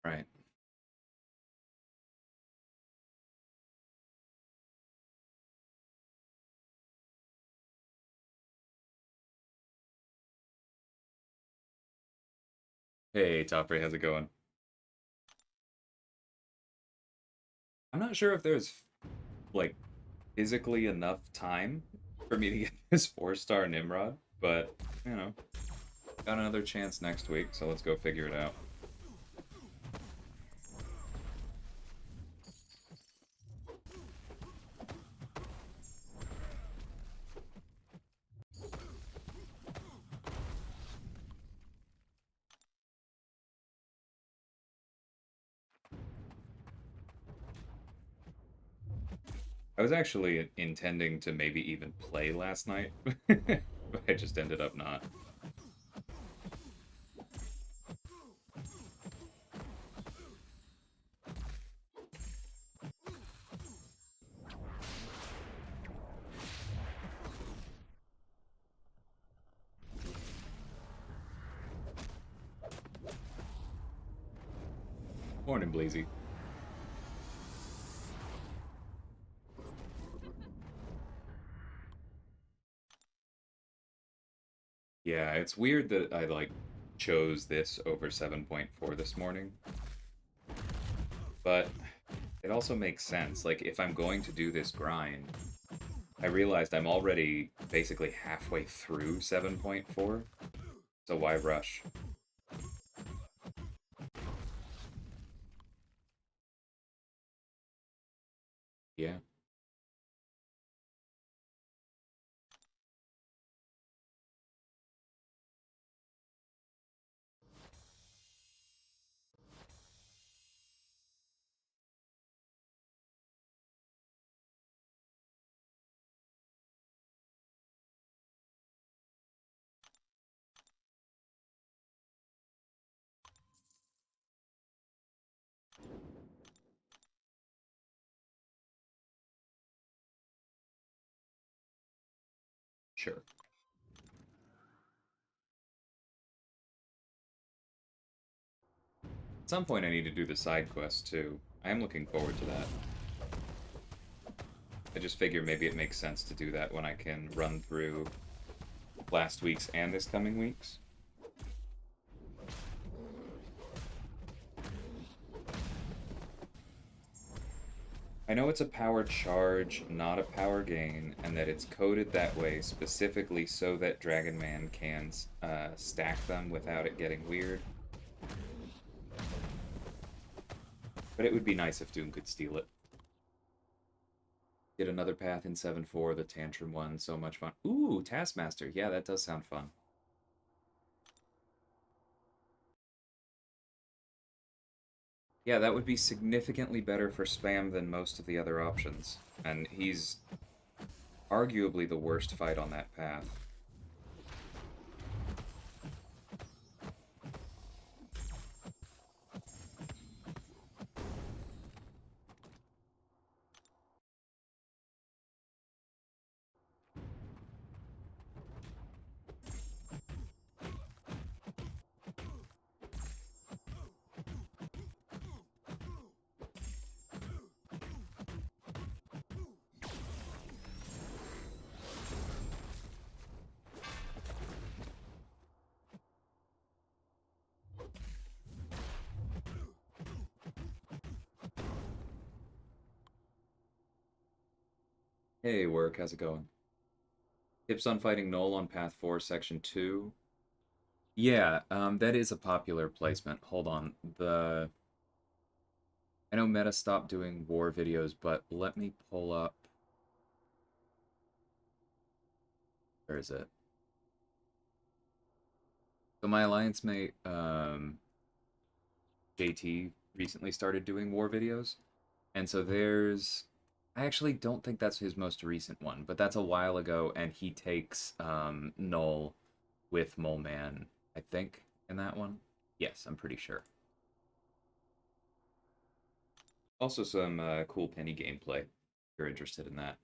Right. Hey, Topper, how's it going? I'm not sure if there's like physically enough time for me to get this 4-star Nimrod, but you know, got another chance next week, so let's go figure it out. I was actually intending to maybe even play last night, but I just ended up not. Morning, Bleezy. Yeah, it's weird that I like chose this over 7.4 this morning, but it also makes sense. Like if I'm going to do this grind, I realized I'm already basically halfway through 7.4, so why rush? Yeah, sure. At some point I need to do the side quest too. I am looking forward to that. I just figure maybe it makes sense to do that when I can run through last week's and this coming week's. I know it's a power charge, not a power gain, and that it's coded that way specifically so that Dragon Man can stack them without it getting weird. But it would be nice if Doom could steal it. Get another path in 7.4, the Tantrum one, so much fun. Ooh, Taskmaster. Yeah, that does sound fun. Yeah, that would be significantly better for spam than most of the other options. And he's arguably the worst fight on that path. Hey, work, how's it going? Tips on fighting Null on Path 4, Section 2. Yeah, that is a popular placement. Hold on. I know Meta stopped doing war videos, but let me pull up. Where is it? So my alliance mate, JT, recently started doing war videos. And so there's. I actually don't think that's his most recent one, but that's a while ago, and he takes Null with Mole Man, I think, in that one. Yes, I'm pretty sure. Also, some cool penny gameplay. If you're interested in that.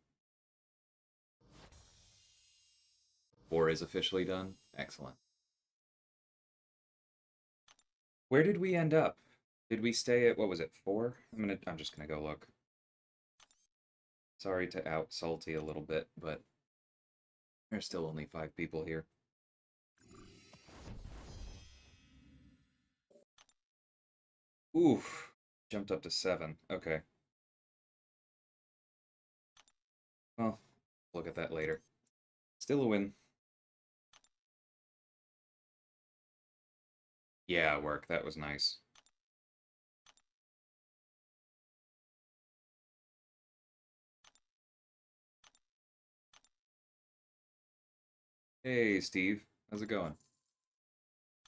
War is officially done. Excellent. Where did we end up? Did we stay at, what was it, 4? I'm just gonna go look. Sorry to out Salty a little bit, but there's still only 5 people here. Oof. Jumped up to 7. Okay. Well, look at that later. Still a win. Yeah, work. That was nice. Hey, Steve. How's it going?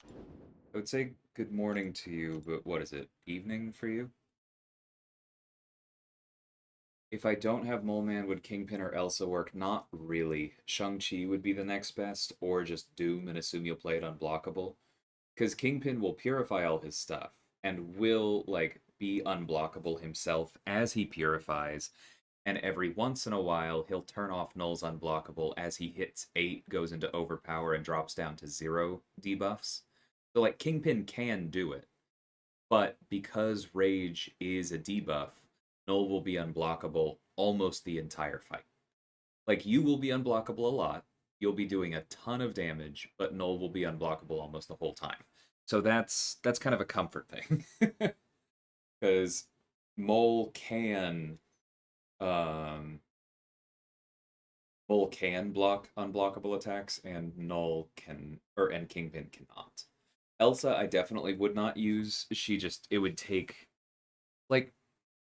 I would say good morning to you, but what is it? Evening for you? If I don't have Mole Man, would Kingpin or Elsa work? Not really. Shang-Chi would be the next best, or just Doom and assume you'll play it unblockable. Because Kingpin will purify all his stuff and will, like, be unblockable himself as he purifies. And every once in a while, he'll turn off Null's unblockable as he hits 8, goes into overpower, and drops down to 0 debuffs. So, like, Kingpin can do it. But because Rage is a debuff, Null will be unblockable almost the entire fight. Like, you will be unblockable a lot, you'll be doing a ton of damage, but Null will be unblockable almost the whole time. So that's kind of a comfort thing. Because Mole can Mole can block unblockable attacks, and Null can, and Kingpin cannot. Elsa, I definitely would not use. It would take, like,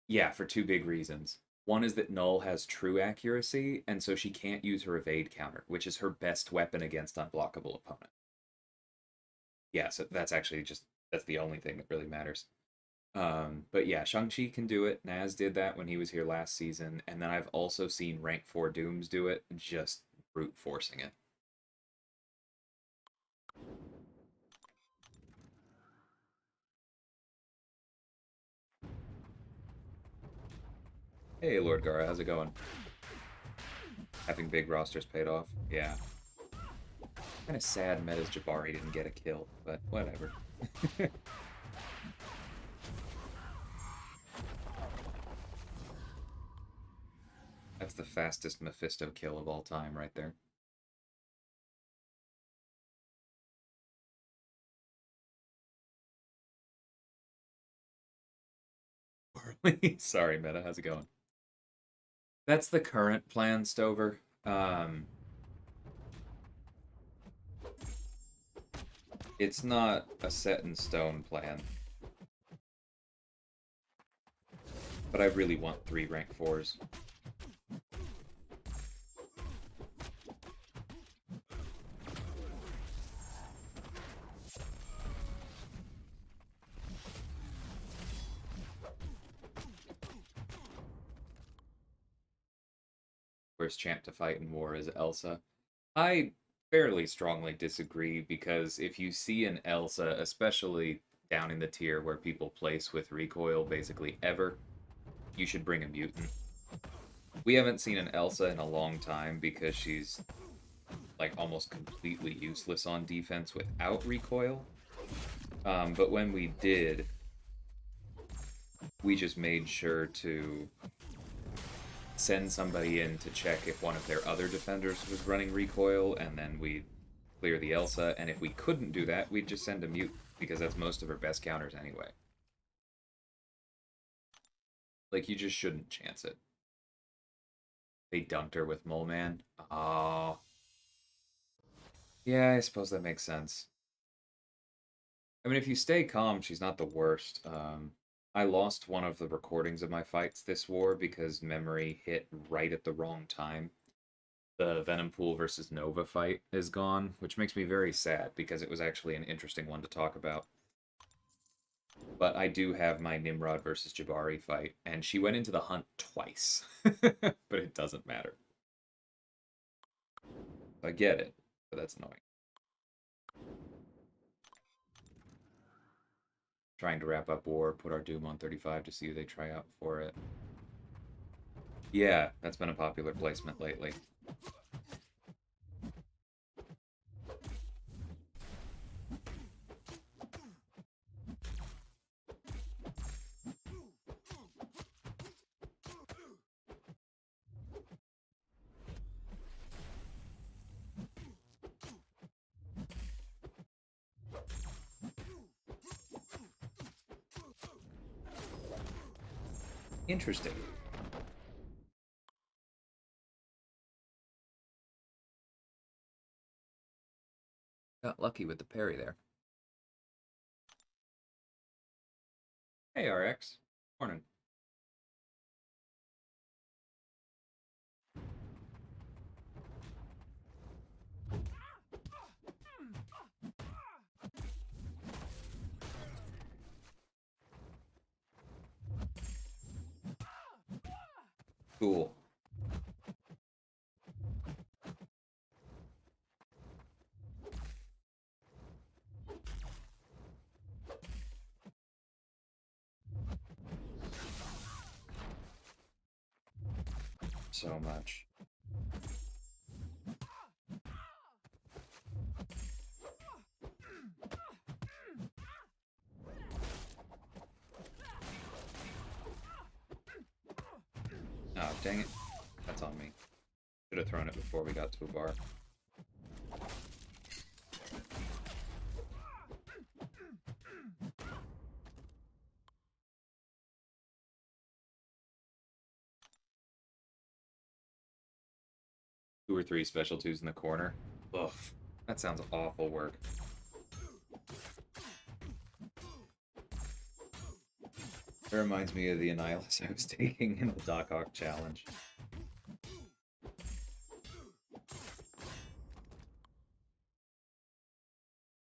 yeah, for 2 big reasons. One is that Null has true accuracy, and so she can't use her evade counter, which is her best weapon against unblockable opponent. Yeah, so that's the only thing that really matters. But yeah, Shang-Chi can do it. Naz did that when he was here last season, and then I've also seen rank 4 Dooms do it, just brute forcing it. Hey, Lord Gara, how's it going? Having big rosters paid off? Yeah. Kind of sad Meta's Jabari didn't get a kill, but whatever. That's the fastest Mephisto kill of all time right there. Sorry, Meta, how's it going? That's the current plan, Stover. It's not a set in stone plan. But I really want 3 rank 4s. Worst champ to fight in war is Elsa. I fairly strongly disagree, because if you see an Elsa, especially down in the tier where people place with recoil basically ever, you should bring a mutant. We haven't seen an Elsa in a long time because she's like almost completely useless on defense without recoil. But when we did, we just made sure to send somebody in to check if one of their other defenders was running recoil, and then we'd clear the Elsa, and if we couldn't do that, we'd just send a mute, because that's most of her best counters anyway. Like, you just shouldn't chance it. They dunked her with Mole Man. Oh. Yeah, I suppose that makes sense. I mean, if you stay calm, she's not the worst. I lost one of the recordings of my fights this war because memory hit right at the wrong time. The Venompool versus Nova fight is gone, which makes me very sad because it was actually an interesting one to talk about. But I do have my Nimrod versus Jabari fight, and she went into the hunt twice. But it doesn't matter. I get it, but that's annoying. Trying to wrap up war, put our Doom on 35 to see who they try out for it. Yeah, that's been a popular placement lately. Interesting. Got lucky with the parry there. Hey, RX. Morning. Cool. So much. Oh, dang it. That's on me. Should have thrown it before we got to a bar. Two or three special twos in the corner. Ugh, that sounds awful work. It reminds me of the Annihilus I was taking in the Doc Ock challenge.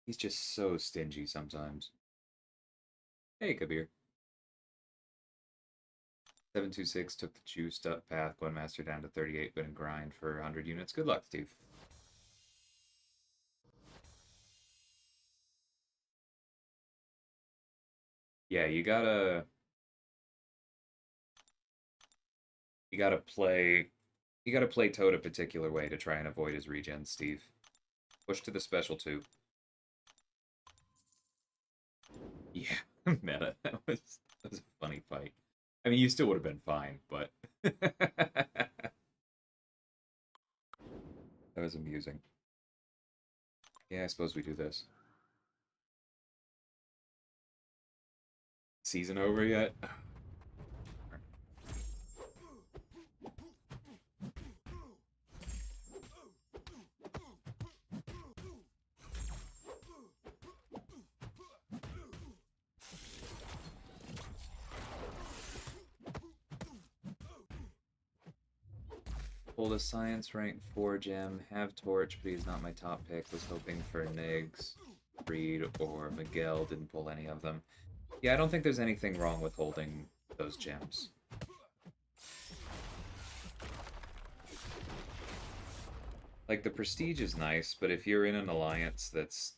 He's just so stingy sometimes. Hey, Kabir. 726 took the juiced up path, going master down to 38, but in grind for 100 units. Good luck, Steve. Yeah, you gotta play Toad a particular way to try and avoid his regen, Steve. Push to the special too. Yeah, meta. That was a funny fight. I mean, you still would have been fine, but that was amusing. Yeah, I suppose we do this. Season over yet? Hold a science rank 4 gem, have Torch, but he's not my top pick. Was hoping for Niggs, Reed, or Miguel. Didn't pull any of them. Yeah, I don't think there's anything wrong with holding those gems. Like, the prestige is nice, but if you're in an alliance that's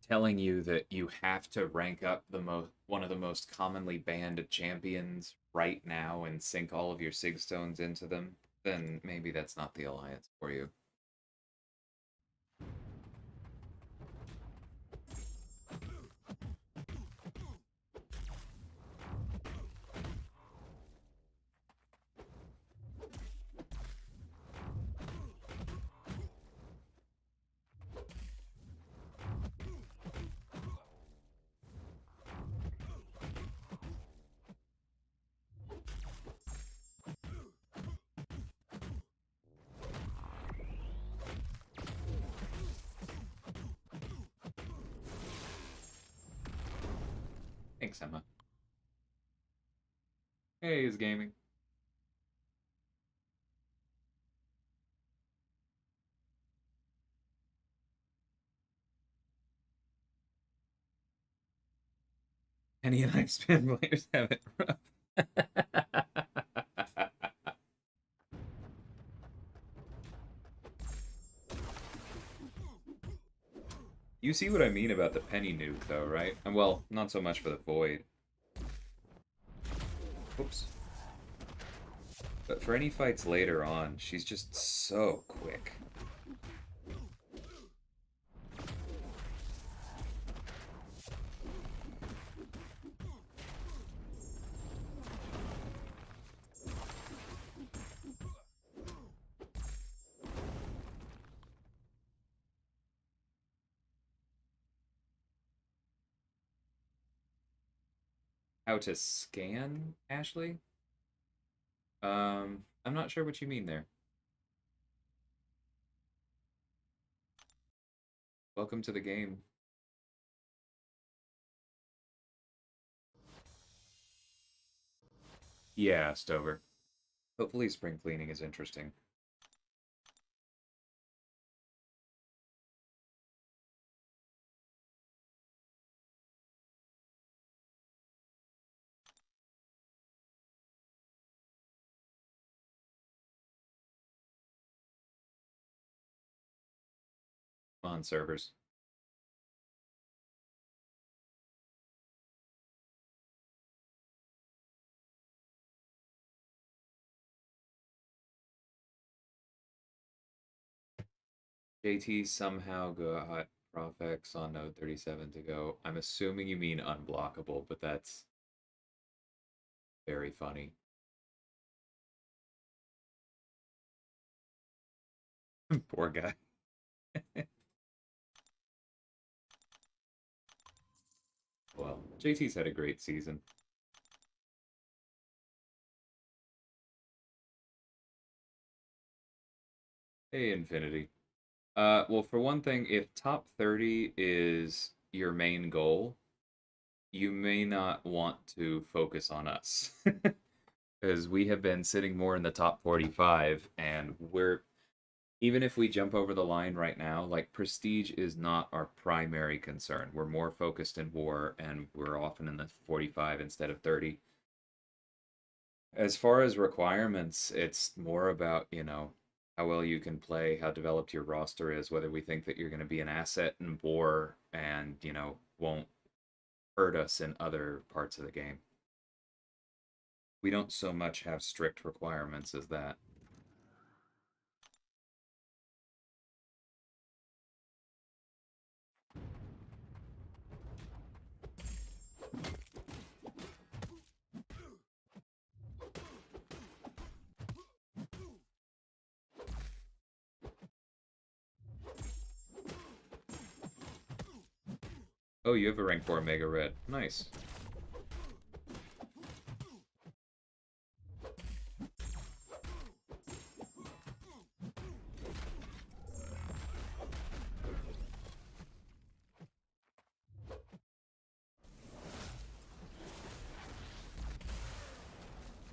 telling you that you have to rank up one of the most commonly banned champions right now and sink all of your Sig Stones into them, then maybe that's not the alliance for you. Thanks, Emma. Hey, is gaming. Penny and I spin players have it rough. You see what I mean about the Penny nuke, though, right? And well, not so much for the Void. Oops. But for any fights later on, she's just so quick. How to scan, Ashley? I'm not sure what you mean there. Welcome to the game. Yeah, Stover. Hopefully spring cleaning is interesting. On servers. JT somehow got Profx on node 37 to go. I'm assuming you mean unblockable, but that's very funny. Poor guy. Well, JT's had a great season. Hey, Infinity. Well, for one thing, if top 30 is your main goal, you may not want to focus on us. Because we have been sitting more in the top 45, and we're even if we jump over the line right now, like prestige is not our primary concern. We're more focused in war, and we're often in the 45 instead of 30. As far as requirements, it's more about, how well you can play, how developed your roster is, whether we think that you're going to be an asset in war and, won't hurt us in other parts of the game. We don't so much have strict requirements as that. Oh, you have a rank 4 Mega Red. Nice.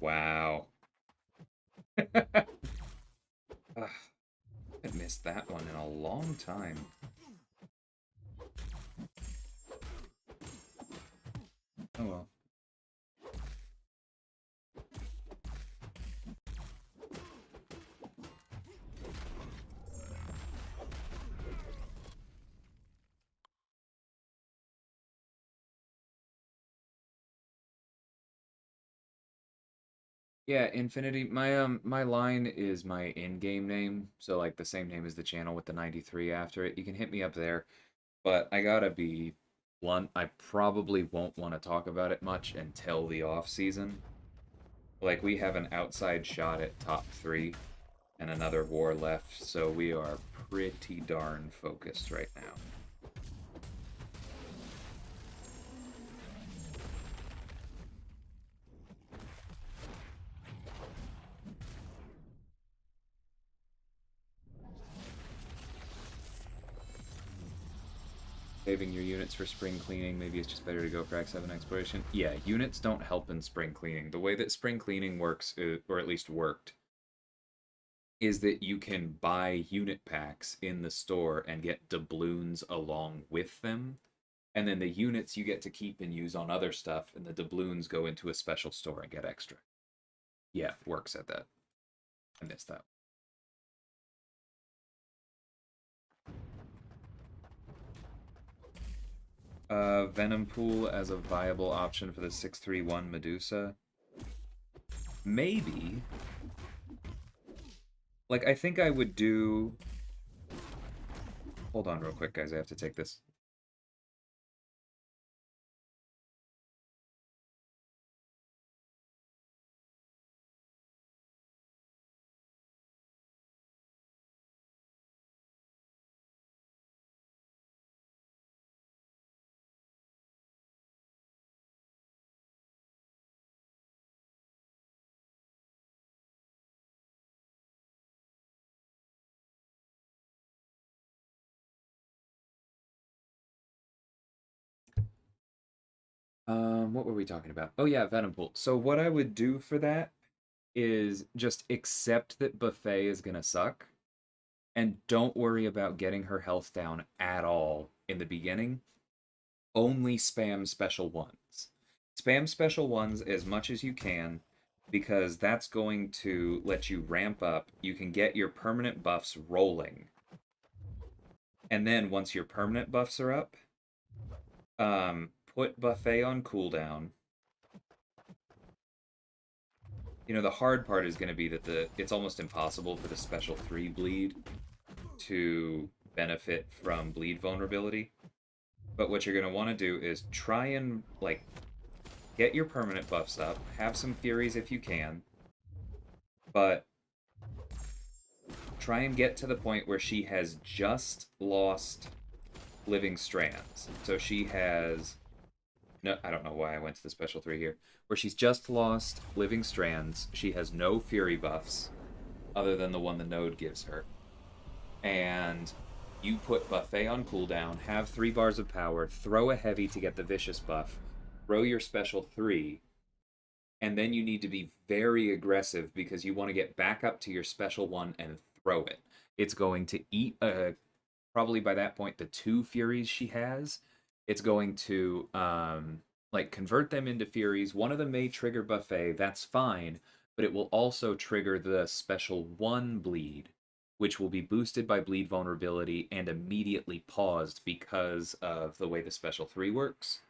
Wow. I missed that one in a long time. Oh well. Yeah, Infinity. My line is my in-game name, so like the same name as the channel with the 93 after it. You can hit me up there, but I gotta be blunt. I probably won't want to talk about it much until the off season. Like we have an outside shot at top 3 and another war left, so we are pretty darn focused right now. Saving your units for spring cleaning, maybe it's just better to go for Act 7 exploration. Yeah, units don't help in spring cleaning. The way that spring cleaning works, or at least worked, is that you can buy unit packs in the store and get doubloons along with them. And then the units you get to keep and use on other stuff, and the doubloons go into a special store and get extra. Yeah, works at that. I missed that. Venom Pool as a viable option for the 631 Medusa. Maybe. Like, I think I would do... Hold on real quick, guys. I have to take this. What were we talking about? Oh yeah, Venompool. So what I would do for that is just accept that Buffet is gonna suck, and don't worry about getting her health down at all in the beginning. Only spam special ones. Spam special ones as much as you can, because that's going to let you ramp up. You can get your permanent buffs rolling. And then once your permanent buffs are up, put Buffet on cooldown. You know, the hard part is going to be that it's almost impossible for the special 3 bleed to benefit from bleed vulnerability. But what you're going to want to do is try and like get your permanent buffs up, have some furies if you can, but try and get to the point where she has just lost living strands. So she has no, I don't know why I went to the special 3 here, where she's just lost living strands. She has no fury buffs other than the one the node gives her. And you put Buffet on cooldown, have 3 bars of power, throw a heavy to get the vicious buff, throw your special 3, and then you need to be very aggressive because you want to get back up to your special 1 and throw it. It's going to eat probably by that point the 2 furies she has. It's going to like convert them into furies. One of them may trigger Buffet, that's fine, but it will also trigger the special 1 bleed, which will be boosted by bleed vulnerability and immediately paused because of the way the special 3 works.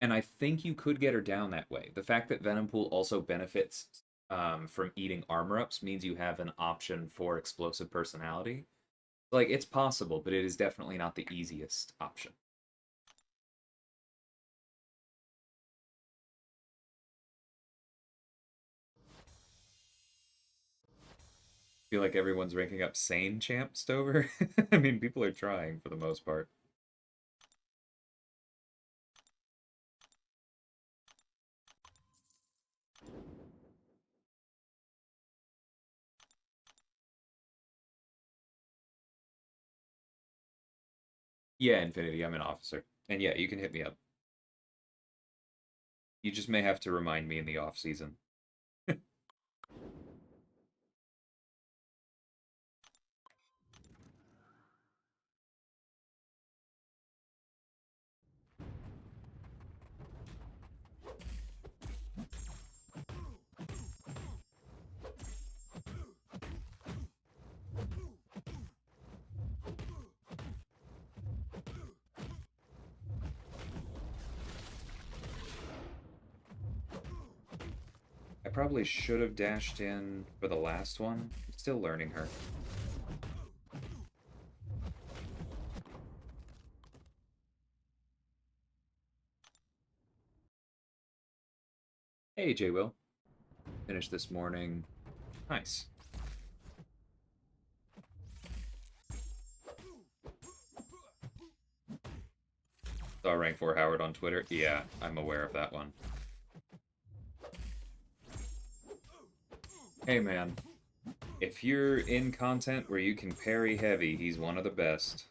And I think you could get her down that way. The fact that Venompool also benefits from eating armor ups means you have an option for explosive personality. Like, it's possible, but it is definitely not the easiest option. I feel like everyone's ranking up Sane Champ Stover. I mean, people are trying for the most part. Yeah, Infinity, I'm an officer. And yeah, you can hit me up. You just may have to remind me in the off season. I probably should have dashed in for the last one. I'm still learning her. Hey, J Will. Finished this morning. Nice. Saw rank 4 Howard on Twitter. Yeah, I'm aware of that one. Hey, man. If you're in content where you can parry heavy, he's one of the best.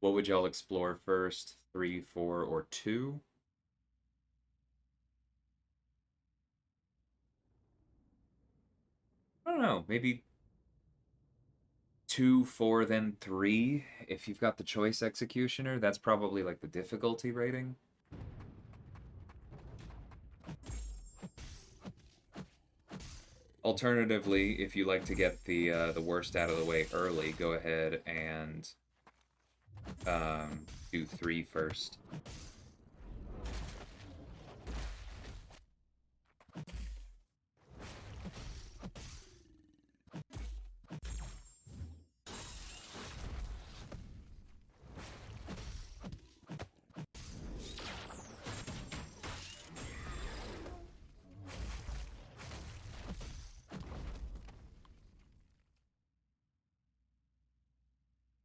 What would y'all explore first? 3, 4, or 2? I don't know. Maybe 2, 4, then 3. If you've got the choice executioner, that's probably like the difficulty rating. Alternatively, if you like to get the worst out of the way early, go ahead and do 3 first.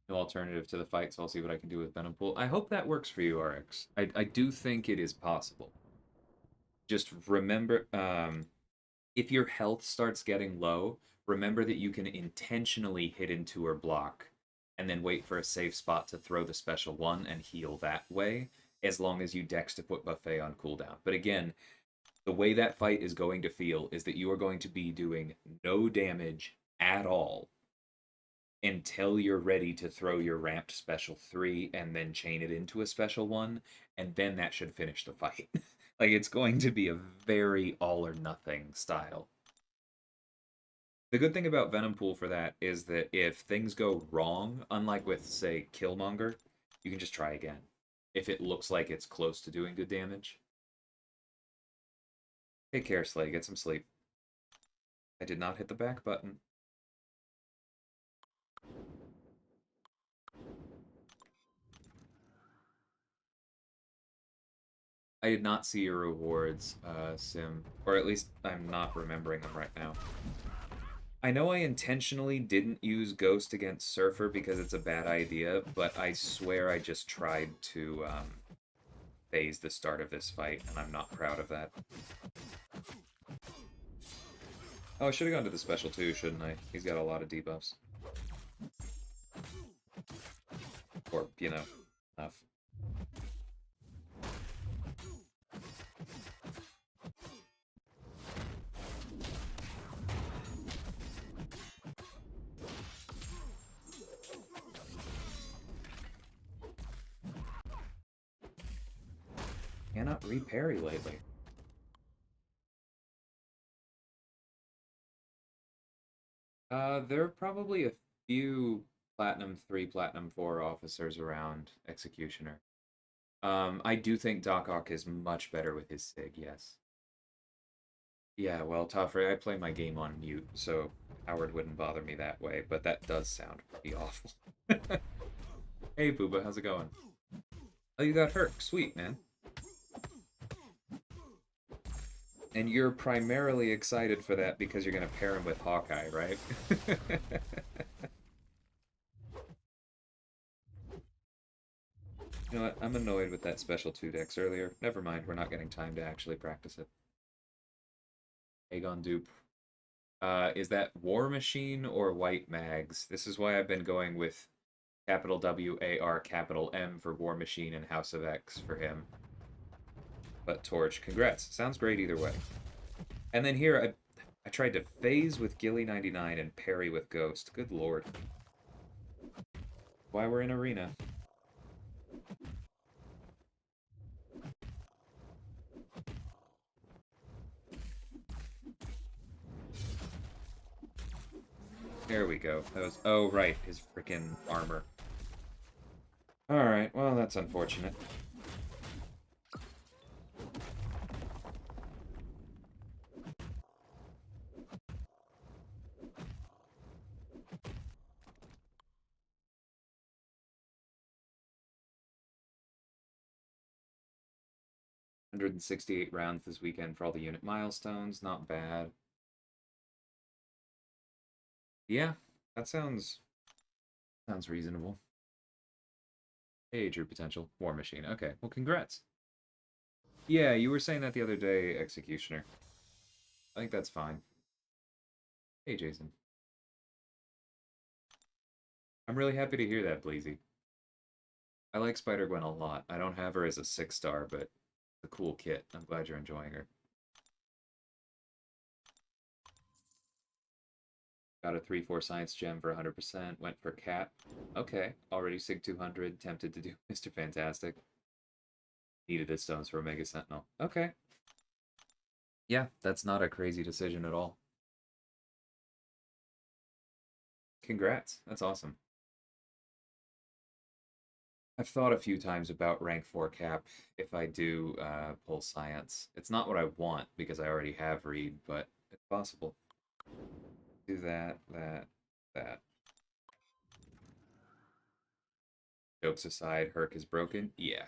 No alternative to the fight, so I'll see what I can do with Venompool. I hope that works for you, RX. I do think it is possible. just remember, if your health starts getting low, remember that you can intentionally hit into her block and then wait for a safe spot to throw the special one and heal that way, as long as you dex to put Buffet on cooldown. But again, the way that fight is going to feel is that you are going to be doing no damage at all until you're ready to throw your ramped special 3 and then chain it into a special 1, and then that should finish the fight. Like, it's going to be a very all or nothing style. The good thing about Venompool for that is that if things go wrong, unlike with, say, Killmonger, you can just try again. If it looks like it's close to doing good damage. Take care, Slay. Get some sleep. I did not hit the back button. I did not see your rewards, Sim. Or at least I'm not remembering them right now. I know I intentionally didn't use Ghost against Surfer because it's a bad idea, but I swear I just tried to phase the start of this fight, and I'm not proud of that. Oh, I should have gone to the special too, shouldn't I? He's got a lot of debuffs. Or, you know, enough. Cannot re-parry lately. There are probably a few Platinum 3, Platinum 4 officers around Executioner. I do think Doc Ock is much better with his SIG, yes. Yeah, well, Toffrey, I play my game on mute, so Howard wouldn't bother me that way, but that does sound pretty awful. Hey, Booba, how's it going? Oh, you got Herc. Sweet, man. And you're primarily excited for that because you're going to pair him with Hawkeye, right? You know what? I'm annoyed with that special 2 decks earlier. Never mind, we're not getting time to actually practice it. Aegon Dupe. Is that War Machine or White Mags? This is why I've been going with capital W-A-R, capital M for War Machine and House of X for him. But Torch, congrats. Sounds great either way. And then here, I tried to phase with Gilly 99 and parry with Ghost. Good lord. Why we're in Arena. There we go. That was... Oh, right. His freaking armor. Alright, well, that's unfortunate. $168 this weekend for all the unit milestones. Not bad. Yeah, that sounds reasonable. Hey, True Potential. War Machine. Okay, well, congrats. Yeah, you were saying that the other day, Executioner. I think that's fine. Hey, Jason. I'm really happy to hear that, Bleezy. I like Spider-Gwen a lot. I don't have her as a 6-star, but a cool kit. I'm glad you're enjoying her. Got a 3-4 science gem for 100%. Went for Cat. Okay, already Sig 200. Tempted to do Mr. Fantastic. Needed his stones for Omega Sentinel. Okay. Yeah, that's not a crazy decision at all. Congrats. That's awesome. I've thought a few times about rank 4 cap if I do pull science. It's not what I want because I already have read, but it's possible. Do that. Jokes aside, Herc is broken. Yeah.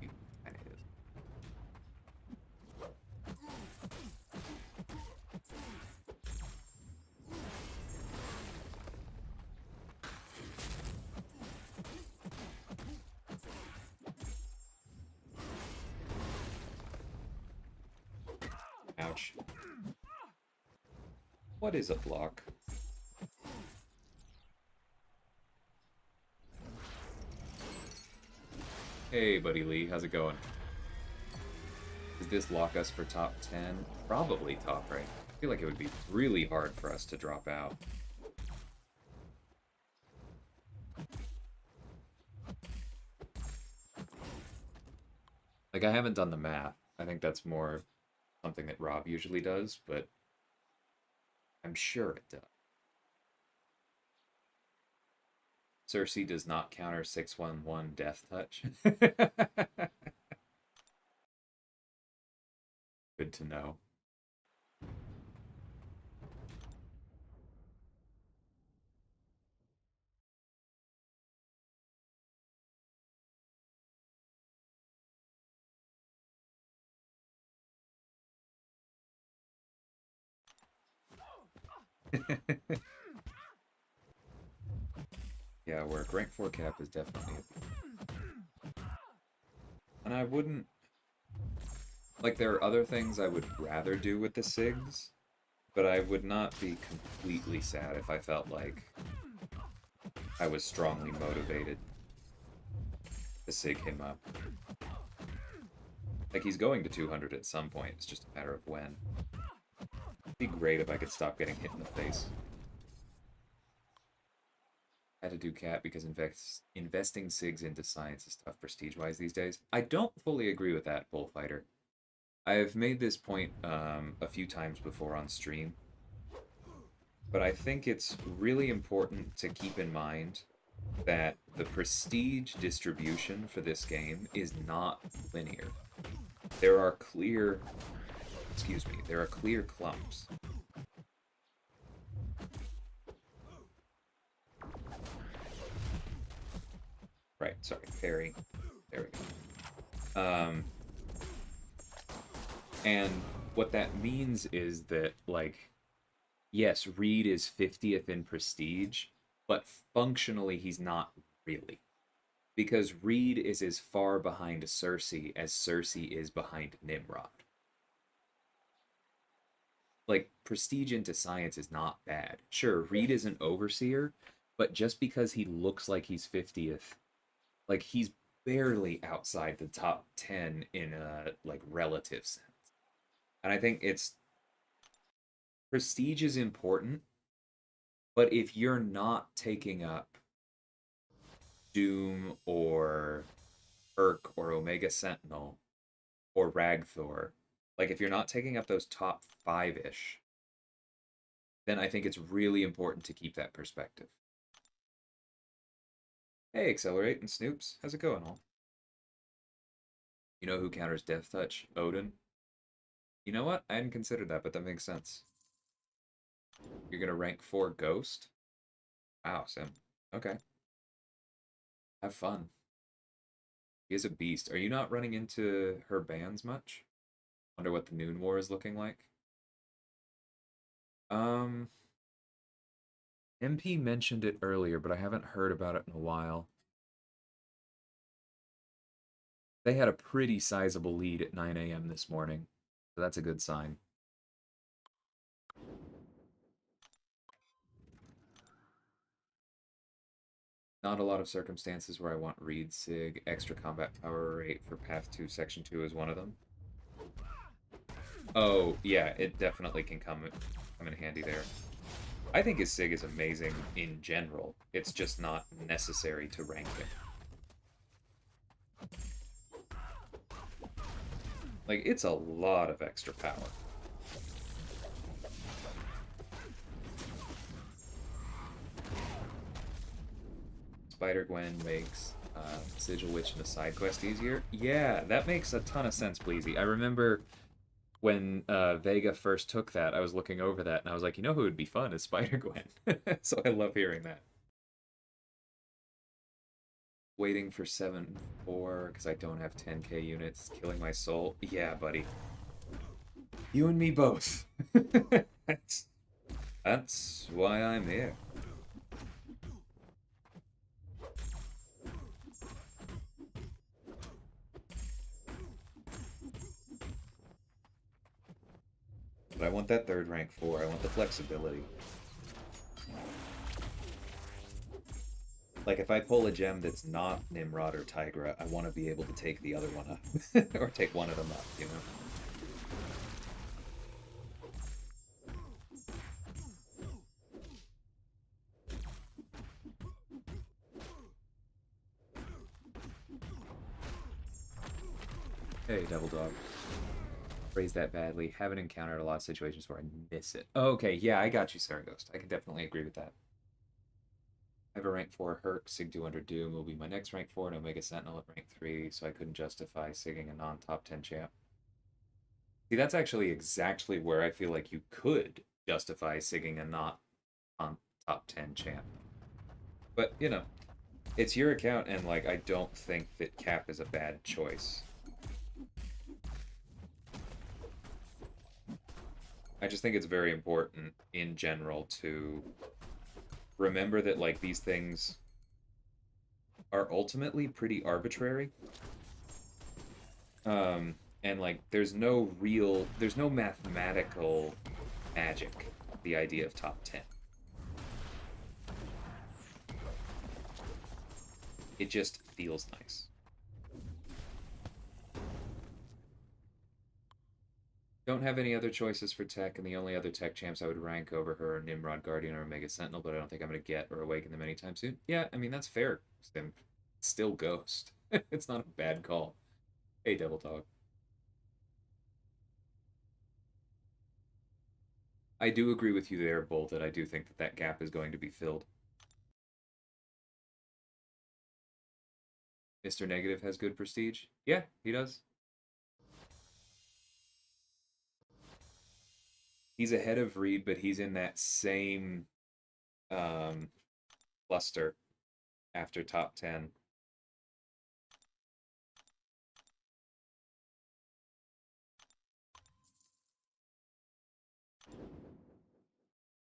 He kinda is. dodge. What is a block? Hey, Buddy Lee, how's it going? Does this lock us for top 10? Probably top right. I feel like it would be really hard for us to drop out. Like, I haven't done the math. I think that's more something that Rob usually does, but I'm sure it does. Cersei does not counter 611 Death Touch. Good to know. Yeah, work. Rank 4 cap is definitely and I wouldn't... Like, there are other things I would rather do with the SIGs, but I would not be completely sad if I felt like I was strongly motivated to SIG him up. Like, he's going to 200 at some point, it's just a matter of when. It'd be great if I could stop getting hit in the face. I had to do cat because investing SIGs into science is tough prestige-wise these days. I don't fully agree with that, Bullfighter. I've made this point a few times before on stream, but I think it's really important to keep in mind that the prestige distribution for this game is not linear. There are clear, there are clear clumps. Right, sorry, parry. There we go. And what that means is that, like, yes, Reed is 50th in prestige, but functionally he's not really. Because Reed is as far behind Cersei as Cersei is behind Nimrod. Like, prestige into science is not bad. Sure, Reed is an overseer, but just because he looks like he's 50th, like, he's barely outside the top 10 in a, like, relative sense. And I think it's... Prestige is important, but if you're not taking up Doom or Urk or Omega Sentinel or Ragthor, like, if you're not taking up those top 5-ish, then I think it's really important to keep that perspective. Hey, Accelerate and Snoops, how's it going, all? You know who counters Death Touch? Odin. You know what? I hadn't considered that, but that makes sense. You're gonna rank 4 Ghost? Wow, Sim. Okay. Have fun. He is a beast. Are you not running into her bans much? Wonder what the Noon War is looking like. MP mentioned it earlier, but I haven't heard about it in a while. They had a pretty sizable lead at 9 a.m. this morning, so that's a good sign. Not a lot of circumstances where I want Reed Sig. Extra combat power rate for Path 2 Section 2 is one of them. Oh, yeah, it definitely can come in handy there. I think his Sig is amazing in general. It's just not necessary to rank it. Like, it's a lot of extra power. Spider-Gwen makes Sigil Witch and a side quest easier. Yeah, that makes a ton of sense, Bleezy. I remember when Vega first took that, I was looking over that, and I was like, you know who would be fun is Spider-Gwen. So I love hearing that. Waiting for 7-4 because I don't have 10k units. Killing my soul. Yeah, buddy. You and me both. That's why I'm here. But I want that third rank 4. I want the flexibility. Like, if I pull a gem that's not Nimrod or Tigra, I want to be able to take the other one up. Or take one of them up, you know? Hey, Devil Dog. Phrase that badly. Haven't encountered a lot of situations where I miss it. Oh, okay, yeah, I got you, Sarah Ghost. I can definitely agree with that. I have a rank 4 Herc, Sig 200 Doom will be my next rank 4, and Omega Sentinel at rank 3, so I couldn't justify sigging a non-top 10 champ. See, that's actually exactly where I feel like you could justify sigging a not on top 10 champ. But, you know, it's your account, and, like, I don't think that Cap is a bad choice. I just think it's very important in general to remember that, like, these things are ultimately pretty arbitrary. And, like, there's no mathematical magic, the idea of top 10. It just feels nice. Don't have any other choices for tech, and the only other tech champs I would rank over her are Nimrod, Guardian, or Omega Sentinel, but I don't think I'm going to get or awaken them anytime soon. Yeah, I mean, that's fair. Sim. Still Ghost. It's not a bad call. Hey, Devil Dog. I do agree with you there, Bull, that I do think that that gap is going to be filled. Mr. Negative has good prestige. Yeah, he does. He's ahead of Reed, but he's in that same cluster after top 10.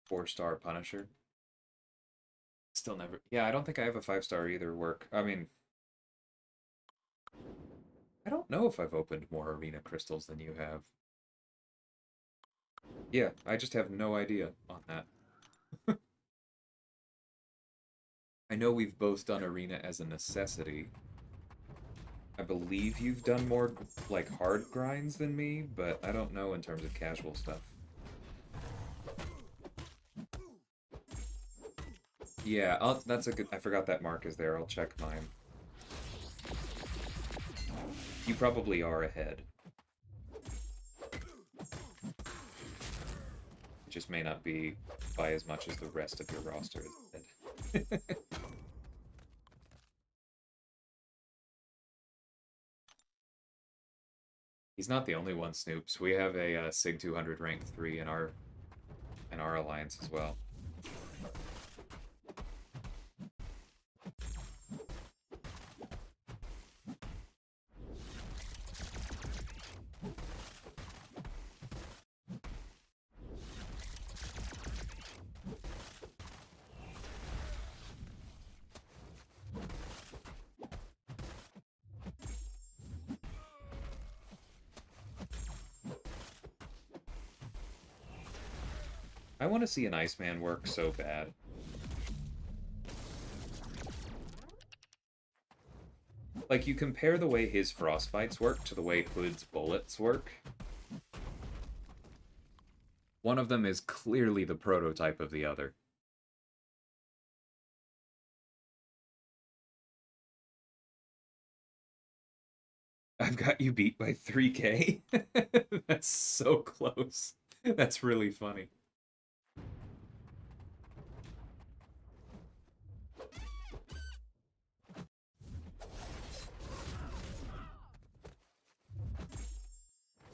Four-star Punisher. Still never. Yeah, I don't think I have a 5-star either. Work. I mean, I don't know if I've opened more arena crystals than you have. Yeah, I just have no idea on that. I know we've both done arena as a necessity. I believe you've done more, like, hard grinds than me, but I don't know in terms of casual stuff. Yeah, that's a good... I forgot that mark is there. I'll check mine. You probably are ahead. It just may not be by as much as the rest of your roster is ahead. He's not the only one, Snoops. We have a Sig 200 rank 3 in our alliance as well. I want to see an Iceman work so bad. Like, you compare the way his frostbites work to the way Hood's bullets work. One of them is clearly the prototype of the other. I've got you beat by 3K? That's so close. That's really funny.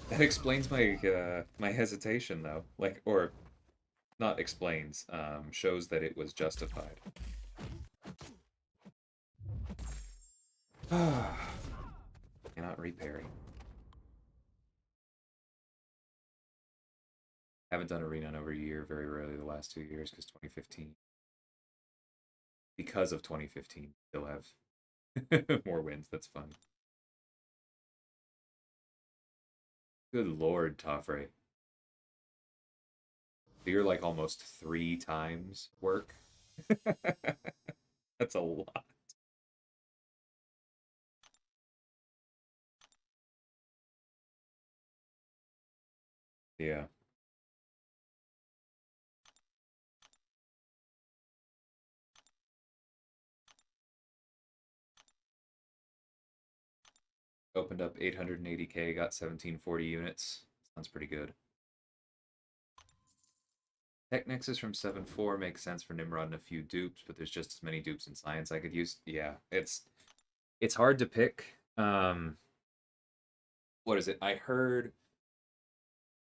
That explains my my hesitation, though. Like, or not explains, shows that it was justified. Cannot reparry. Haven't done arena in over a year, very rarely the last 2 years, because 2015. Because of 2015, still have more wins. That's fun. Good lord, Toffrey. So you're like almost 3 times work. That's a lot. Yeah. Opened up 880K, got 1740 units. Sounds pretty good. Tech Nexus from 7.4 makes sense for Nimrod and a few dupes, but there's just as many dupes in science I could use. Yeah, it's hard to pick. What is it? I heard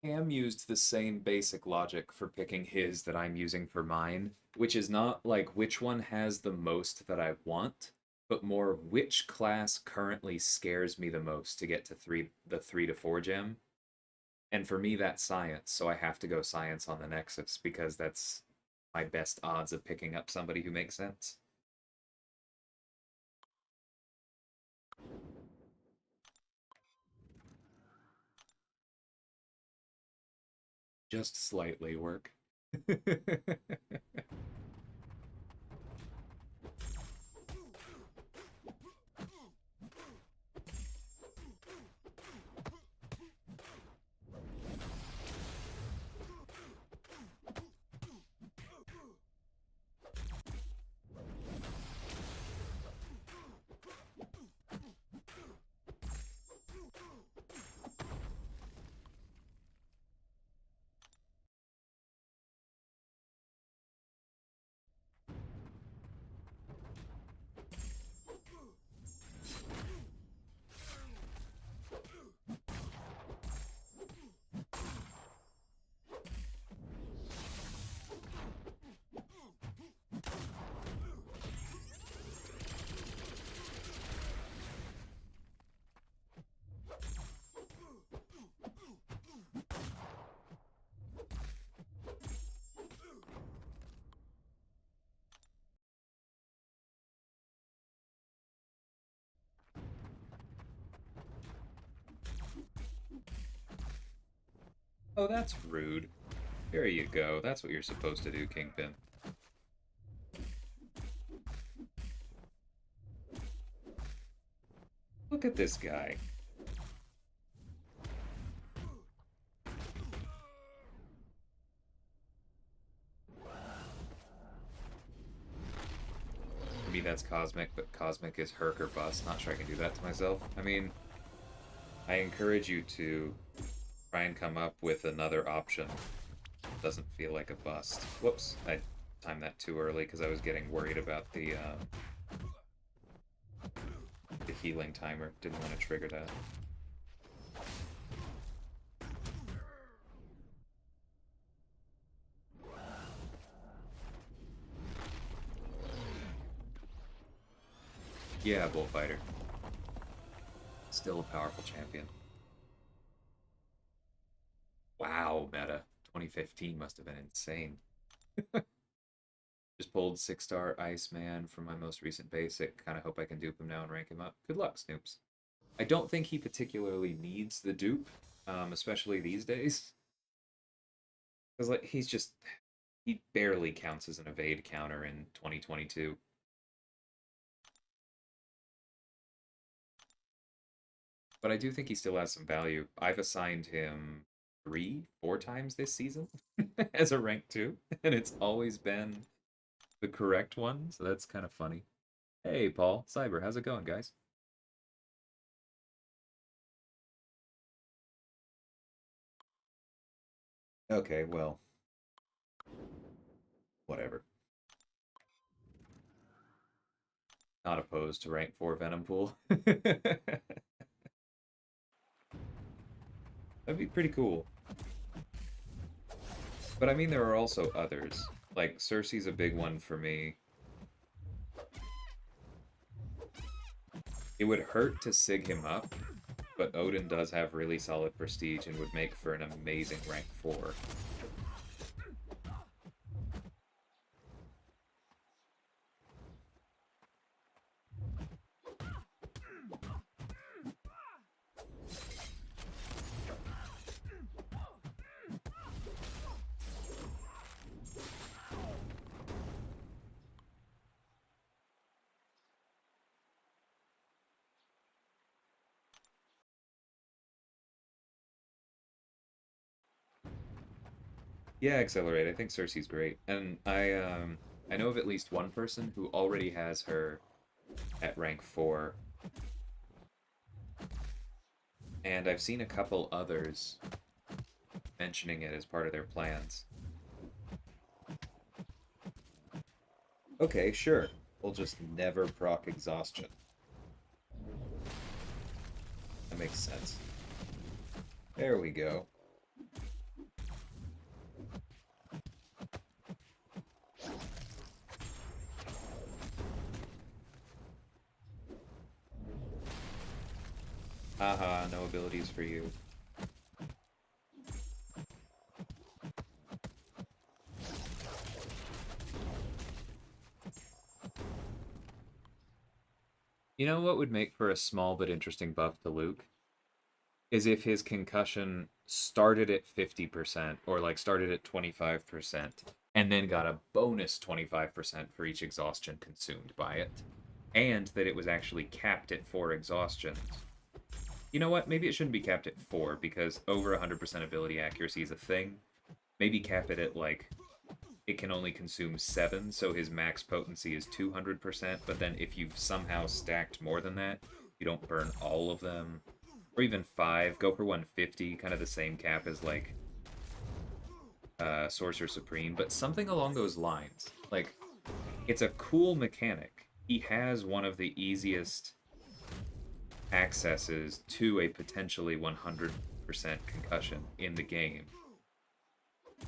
Cam used the same basic logic for picking his that I'm using for mine, which is not like which one has the most that I want, but more which class currently scares me the most to get to the 3 to 4 gem. And for me, that's science, so I have to go science on the Nexus because that's my best odds of picking up somebody who makes sense. Just slightly work. Oh, that's rude. There you go. That's what you're supposed to do, Kingpin. Look at this guy. For me, that's Cosmic, but Cosmic is Herc or bust. Not sure I can do that to myself. I mean, I encourage you to try and come up with another option. Doesn't feel like a bust. Whoops, I timed that too early because I was getting worried about the healing timer. Didn't want to trigger that. Yeah, Bullfighter. Still a powerful champion. Wow, meta. 2015 must have been insane. Just pulled 6-star Iceman from my most recent basic. Kind of hope I can dupe him now and rank him up. Good luck, Snoops. I don't think he particularly needs the dupe, especially these days. Because like he barely counts as an evade counter in 2022. But I do think he still has some value. I've assigned him 3, 4 times this season as a rank 2, and it's always been the correct one, so that's kind of funny. Hey, Paul, Cyber, how's it going, guys? Okay, well, whatever. Not opposed to rank 4 Venom Pool. That'd be pretty cool. But I mean, there are also others. Like, Cersei's a big one for me. It would hurt to sig him up, but Odin does have really solid prestige and would make for an amazing rank 4. Yeah, Accelerate. I think Cersei's great. And I know of at least one person who already has her at rank 4, and I've seen a couple others mentioning it as part of their plans. Okay, sure. We'll just never proc exhaustion. That makes sense. There we go. Haha, no abilities for you. You know what would make for a small but interesting buff to Luke? Is if his concussion started at 50% or like started at 25% and then got a bonus 25% for each exhaustion consumed by it. And that it was actually capped at 4 exhaustions. You know what? Maybe it shouldn't be capped at 4 because over 100% ability accuracy is a thing. Maybe cap it at like it can only consume 7, so his max potency is 200%, but then if you've somehow stacked more than that, you don't burn all of them. Or even 5, go for 150, kind of the same cap as like Sorcerer Supreme, but something along those lines. Like, it's a cool mechanic. He has one of the easiest accesses to a potentially 100% concussion in the game.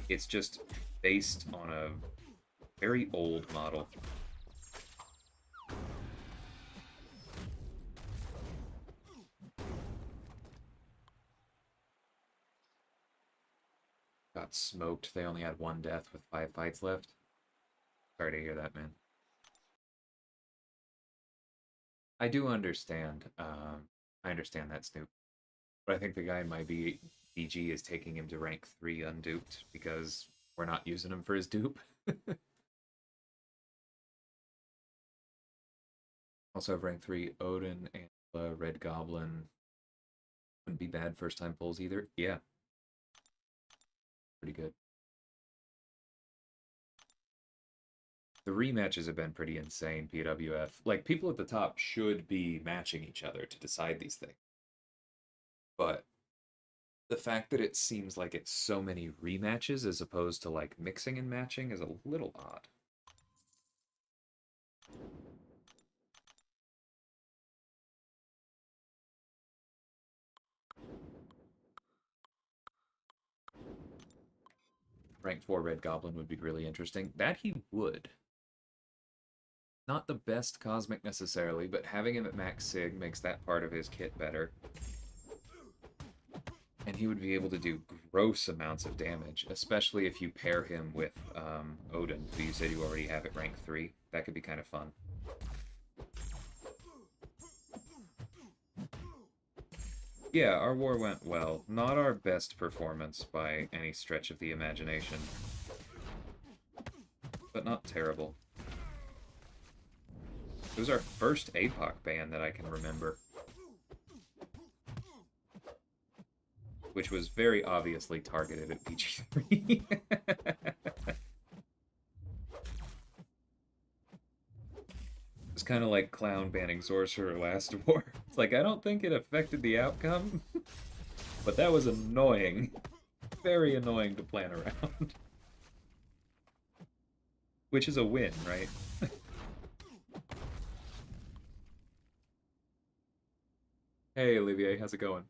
It's just based on a very old model. Got smoked. They only had 1 death with 5 fights left. Sorry to hear that, man. I do understand. I understand that, Snoop. But I think the guy in my BG is taking him to rank 3 unduped because we're not using him for his dupe. Also have rank 3 Odin and Red Goblin. Wouldn't be bad first time pulls either. Yeah. Pretty good. The rematches have been pretty insane, PWF. Like, people at the top should be matching each other to decide these things. But the fact that it seems like it's so many rematches as opposed to, like, mixing and matching is a little odd. Rank 4 Red Goblin would be really interesting. That he would. Not the best Cosmic necessarily, but having him at max Sig makes that part of his kit better. And he would be able to do gross amounts of damage, especially if you pair him with Odin, who you said you already have at rank 3. That could be kind of fun. Yeah, our war went well. Not our best performance by any stretch of the imagination. But not terrible. It was our first APOC ban that I can remember. Which was very obviously targeted at PG3. It's kind of like Clown banning Sorcerer last war. It's like, I don't think it affected the outcome, but that was annoying. Very annoying to plan around. Which is a win, right? Hey, Olivier, how's it going?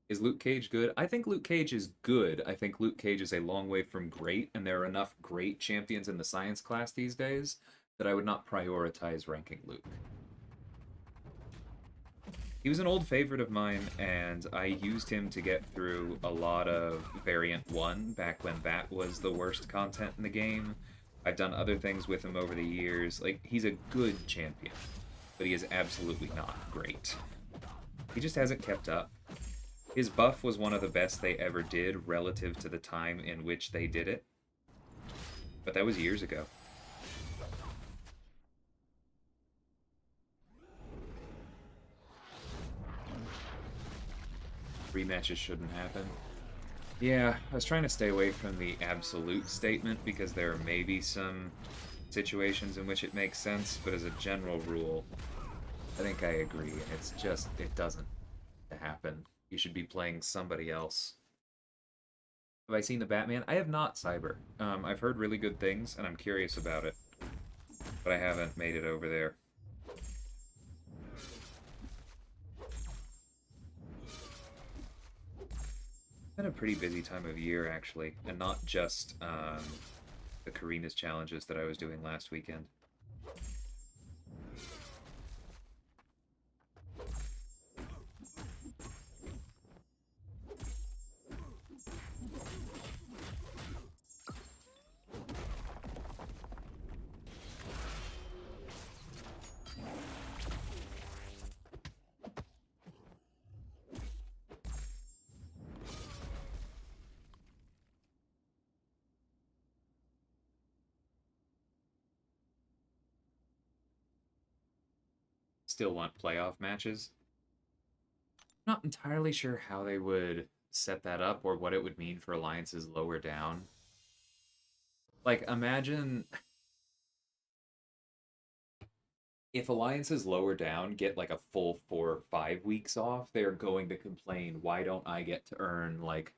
Is Luke Cage good? I think Luke Cage is good. I think Luke Cage is a long way from great, and there are enough great champions in the science class these days that I would not prioritize ranking Luke. He was an old favorite of mine, and I used him to get through a lot of Variant 1 back when that was the worst content in the game. I've done other things with him over the years. Like, he's a good champion, but he is absolutely not great. He just hasn't kept up. His buff was one of the best they ever did relative to the time in which they did it. But that was years ago. Rematches shouldn't happen. Yeah, I was trying to stay away from the absolute statement because there may be some situations in which it makes sense, but as a general rule, I think I agree, and it's just, it doesn't happen. You should be playing somebody else. Have I seen the Batman? I have not, Cyber. I've heard really good things, and I'm curious about it, but I haven't made it over there. It's been a pretty busy time of year, actually, and not just the Karina's challenges that I was doing last weekend. Still want playoff matches. Not entirely sure how they would set that up or what it would mean for alliances lower down. Like, imagine if alliances lower down get like a full 4 or 5 weeks off, they're going to complain, why don't I get to earn, like,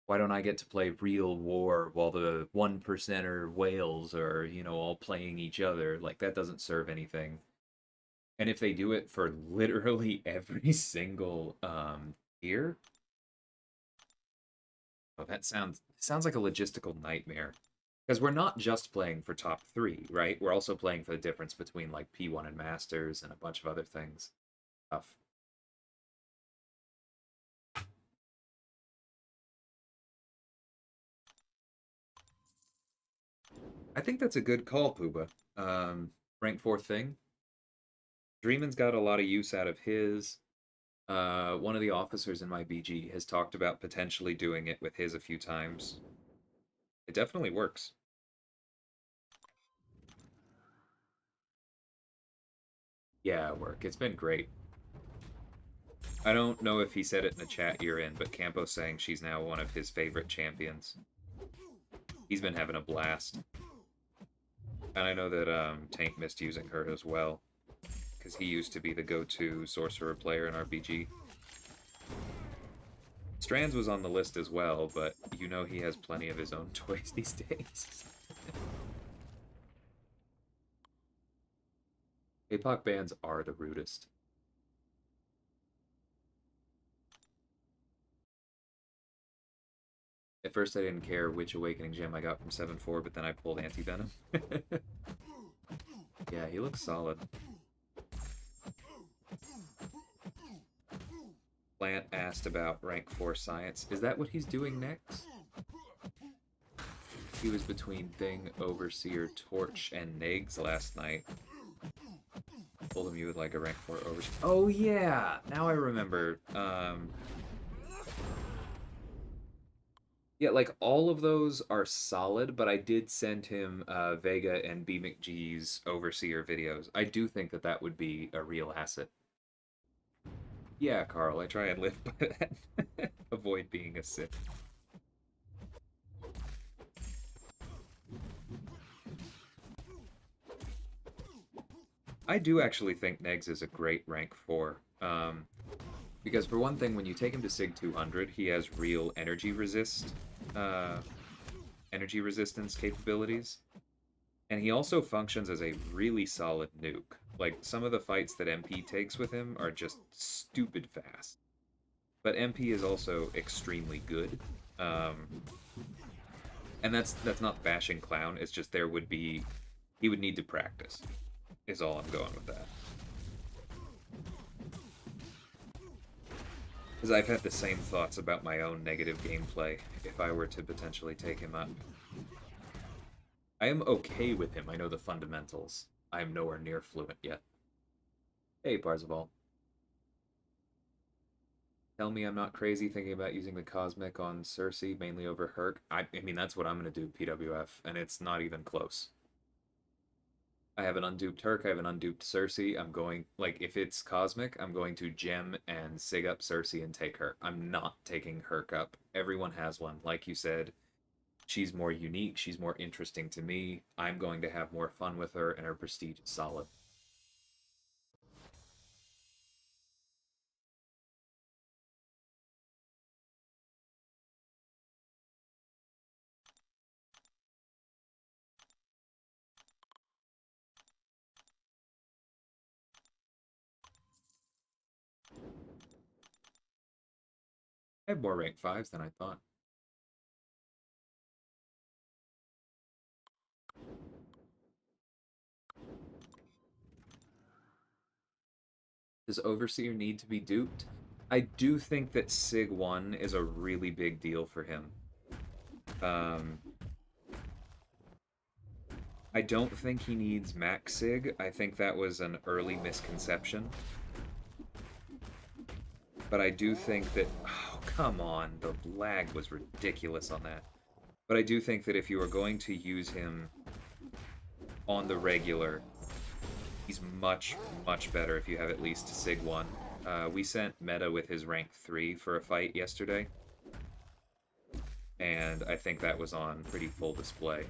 why don't I get to play real war while the 1%er whales are, all playing each other? Like, that doesn't serve anything. And if they do it for literally every single tier, oh, that sounds like a logistical nightmare. Because we're not just playing for top three, right? We're also playing for the difference between like P1 and Masters and a bunch of other things. Tough. I think that's a good call, Pooba. Rank 4 thing. Dreamin's got a lot of use out of his. One of the officers in my BG has talked about potentially doing it with his a few times. It definitely works. Yeah, work. It's been great. I don't know if he said it in the chat you're in, but Campo's saying she's now one of his favorite champions. He's been having a blast. And I know that Tank missed using her as well, because he used to be the go-to sorcerer player in RPG. Strands was on the list as well, but you know he has plenty of his own toys these days. APOC bans are the rudest. At first I didn't care which Awakening Gem I got from 7-4, but then I pulled Anti-Venom. Yeah, he looks solid. Plant asked about rank 4 science. Is that what he's doing next? He was between Thing, Overseer, Torch, and Negs last night. Told him you would like a rank 4 Overseer. Oh yeah! Now I remember. Yeah, like all of those are solid, but I did send him Vega and B McGee's Overseer videos. I do think that that would be a real asset. Yeah, Carl, I try and live by that. Avoid being a Sith. I do actually think Negs is a great rank 4. Because for one thing, when you take him to Sig 200, he has real uh, energy resistance capabilities. And he also functions as a really solid nuke. Like, some of the fights that MP takes with him are just stupid fast. But MP is also extremely good. And that's not bashing Clown, it's just he would need to practice, is all I'm going with that. Because I've had the same thoughts about my own negative gameplay if I were to potentially take him up. I am okay with him, I know the fundamentals. I am nowhere near fluent yet. Hey, Parzival. Tell me I'm not crazy thinking about using the Cosmic on Cersei, mainly over Herc. I mean, that's what I'm going to do, PWF, and it's not even close. I have an unduped Herc, I have an unduped Cersei. I'm going, like, if it's Cosmic, I'm going to gem and Sig up Cersei and take her. I'm not taking Herc up. Everyone has one. Like you said, she's more unique, she's more interesting to me. I'm going to have more fun with her, and her prestige is solid. I have more rank 5s than I thought. Does Overseer need to be duped? I do think that Sig 1 is a really big deal for him. I don't think he needs Max Sig. I think that was an early misconception. But I do think that... Oh, come on. The lag was ridiculous on that. But I do think that if you are going to use him on the regular, he's much, much better if you have at least Sig 1. We sent Meta with his rank 3 for a fight yesterday. And I think that was on pretty full display.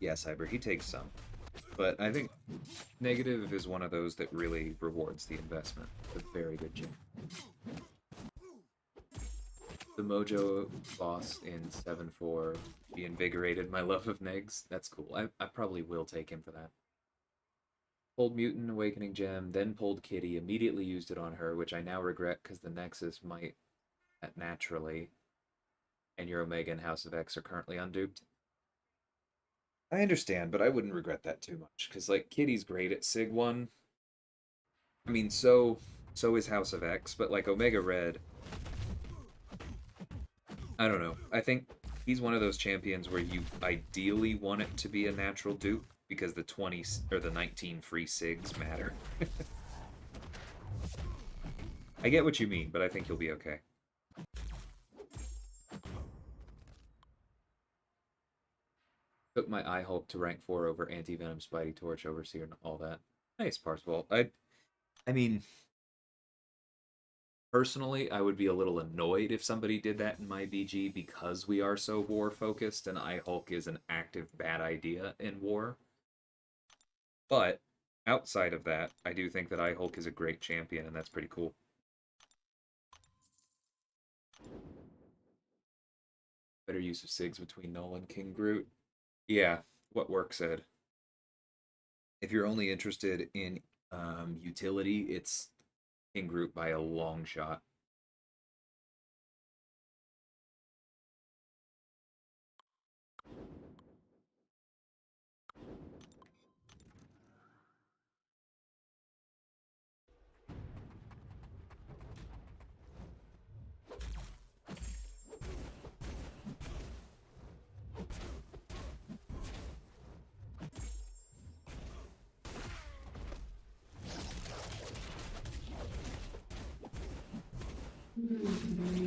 Yeah, Cyber, he takes some. But I think Negative is one of those that really rewards the investment. A very good gym. The Mojo boss in 7-4 reinvigorated my love of Negs. That's cool. I probably will take him for that. Pulled Mutant Awakening Gem, then pulled Kitty, immediately used it on her, which I now regret because the Nexus might naturally, and your Omega and House of X are currently unduped. I understand, but I wouldn't regret that too much because like Kitty's great at Sig 1. I mean, so is House of X, but like Omega Red, I don't know. I think he's one of those champions where you ideally want it to be a natural dupe because the 20 or the 19 free Sigs matter. I get what you mean, but I think you'll be okay. Took my Eye Hulk to rank 4 over Anti-Venom, Spidey Torch, Overseer, and all that. Nice, Parzival. I mean, personally, I would be a little annoyed if somebody did that in my BG because we are so war focused and Eye Hulk is an active bad idea in war. But outside of that, I do think that Eye Hulk is a great champion, and that's pretty cool. Better use of Sigs between Null and King Groot. Yeah, what work said. If you're only interested in utility, it's King Groot by a long shot.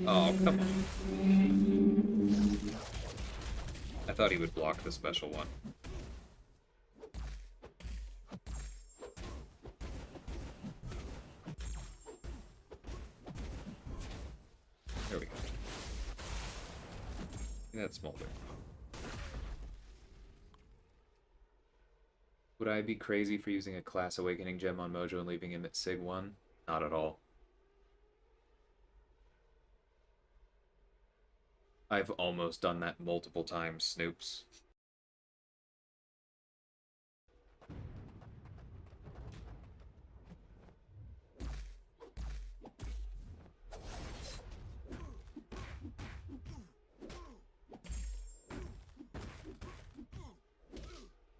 Oh, come on. I thought he would block the special one. There we go. That's Smolder. Would I be crazy for using a Class Awakening gem on Mojo and leaving him at Sig 1? Not at all. I've almost done that multiple times, Snoops.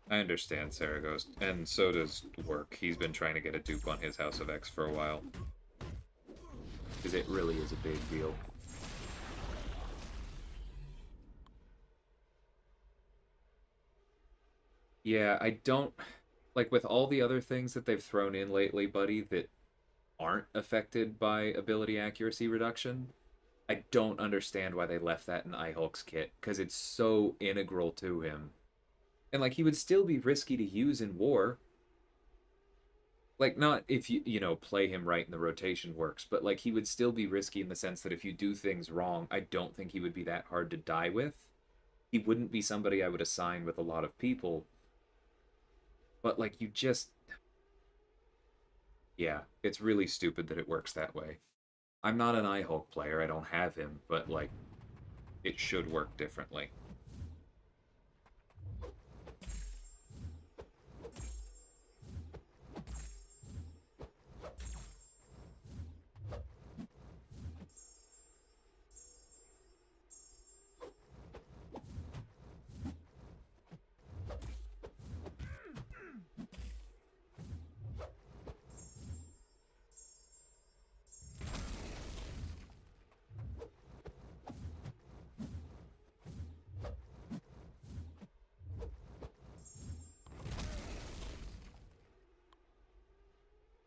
I understand Saragost, and so does Work. He's been trying to get a dupe on his House of X for a while. because it really is a big deal. Yeah, I don't like with all the other things that they've thrown in lately, buddy, that aren't affected by ability accuracy reduction. I don't understand why they left that in iHulk's kit because it's so integral to him. And like he would still be risky to use in war. Like not if you know play him right and the rotation works, but like he would still be risky in the sense that if you do things wrong, I don't think he would be that hard to die with. He wouldn't be somebody I would assign with a lot of people. But like you just yeah, it's really stupid that it works that way. I'm not an iHulk player, I don't have him, but like it should work differently.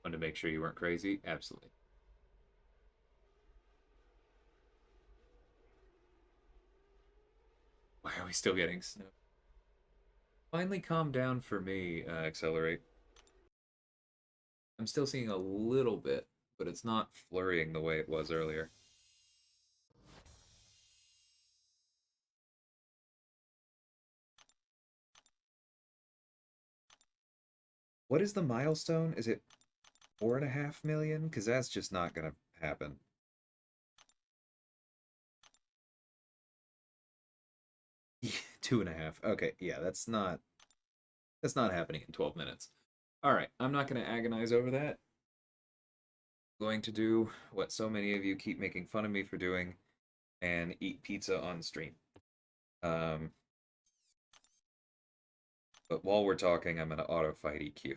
Wanted to make sure you weren't crazy. Absolutely. Why are we still getting snow? Finally calm down for me, Accelerate. I'm still seeing a little bit, but it's not flurrying the way it was earlier. What is the milestone? Is it 4.5 million? Because that's just not gonna happen. Yeah, 2.5. Okay, yeah, that's not happening in 12 minutes. All right, I'm not gonna agonize over that. I'm going to do what so many of you keep making fun of me for doing, and eat pizza on stream. But while we're talking, I'm gonna auto fight EQ.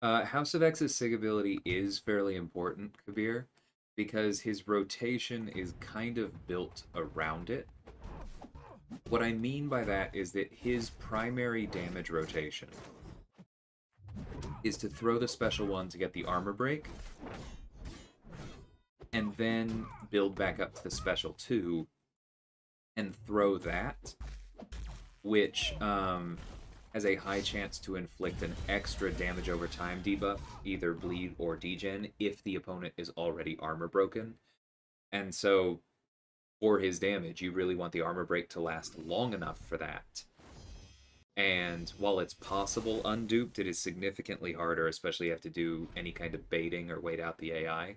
House of X's SIG ability is fairly important, Kabir, because his rotation is kind of built around it. What I mean by that is that his primary damage rotation is to throw the special one to get the armor break, and then build back up to the special 2 and throw that, which has a high chance to inflict an extra damage over time debuff, either bleed or degen, if the opponent is already armor broken. And so, for his damage, you really want the armor break to last long enough for that. And while it's possible unduped, it is significantly harder, especially if you have to do any kind of baiting or wait out the AI.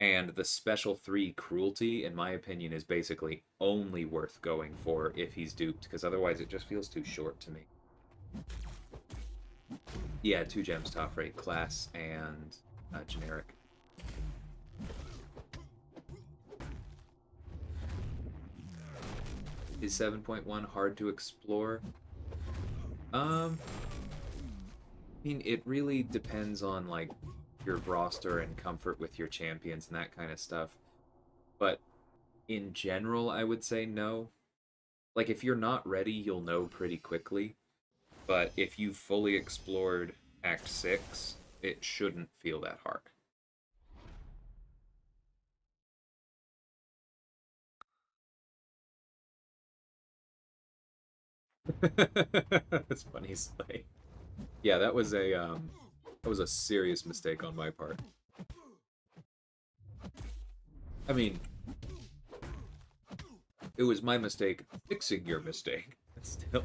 And the special 3 cruelty, in my opinion, is basically only worth going for if he's duped, because otherwise it just feels too short to me. Yeah, 2 gems, top rate, class, and generic. Is 7.1 hard to explore? I mean, it really depends on, like, your roster and comfort with your champions and that kind of stuff. But in general, I would say no. Like, if you're not ready, you'll know pretty quickly. But if you've fully explored Act 6, it shouldn't feel that hard. That's funny, Slay. Yeah, that was a serious mistake on my part. I mean, it was my mistake fixing your mistake. Still.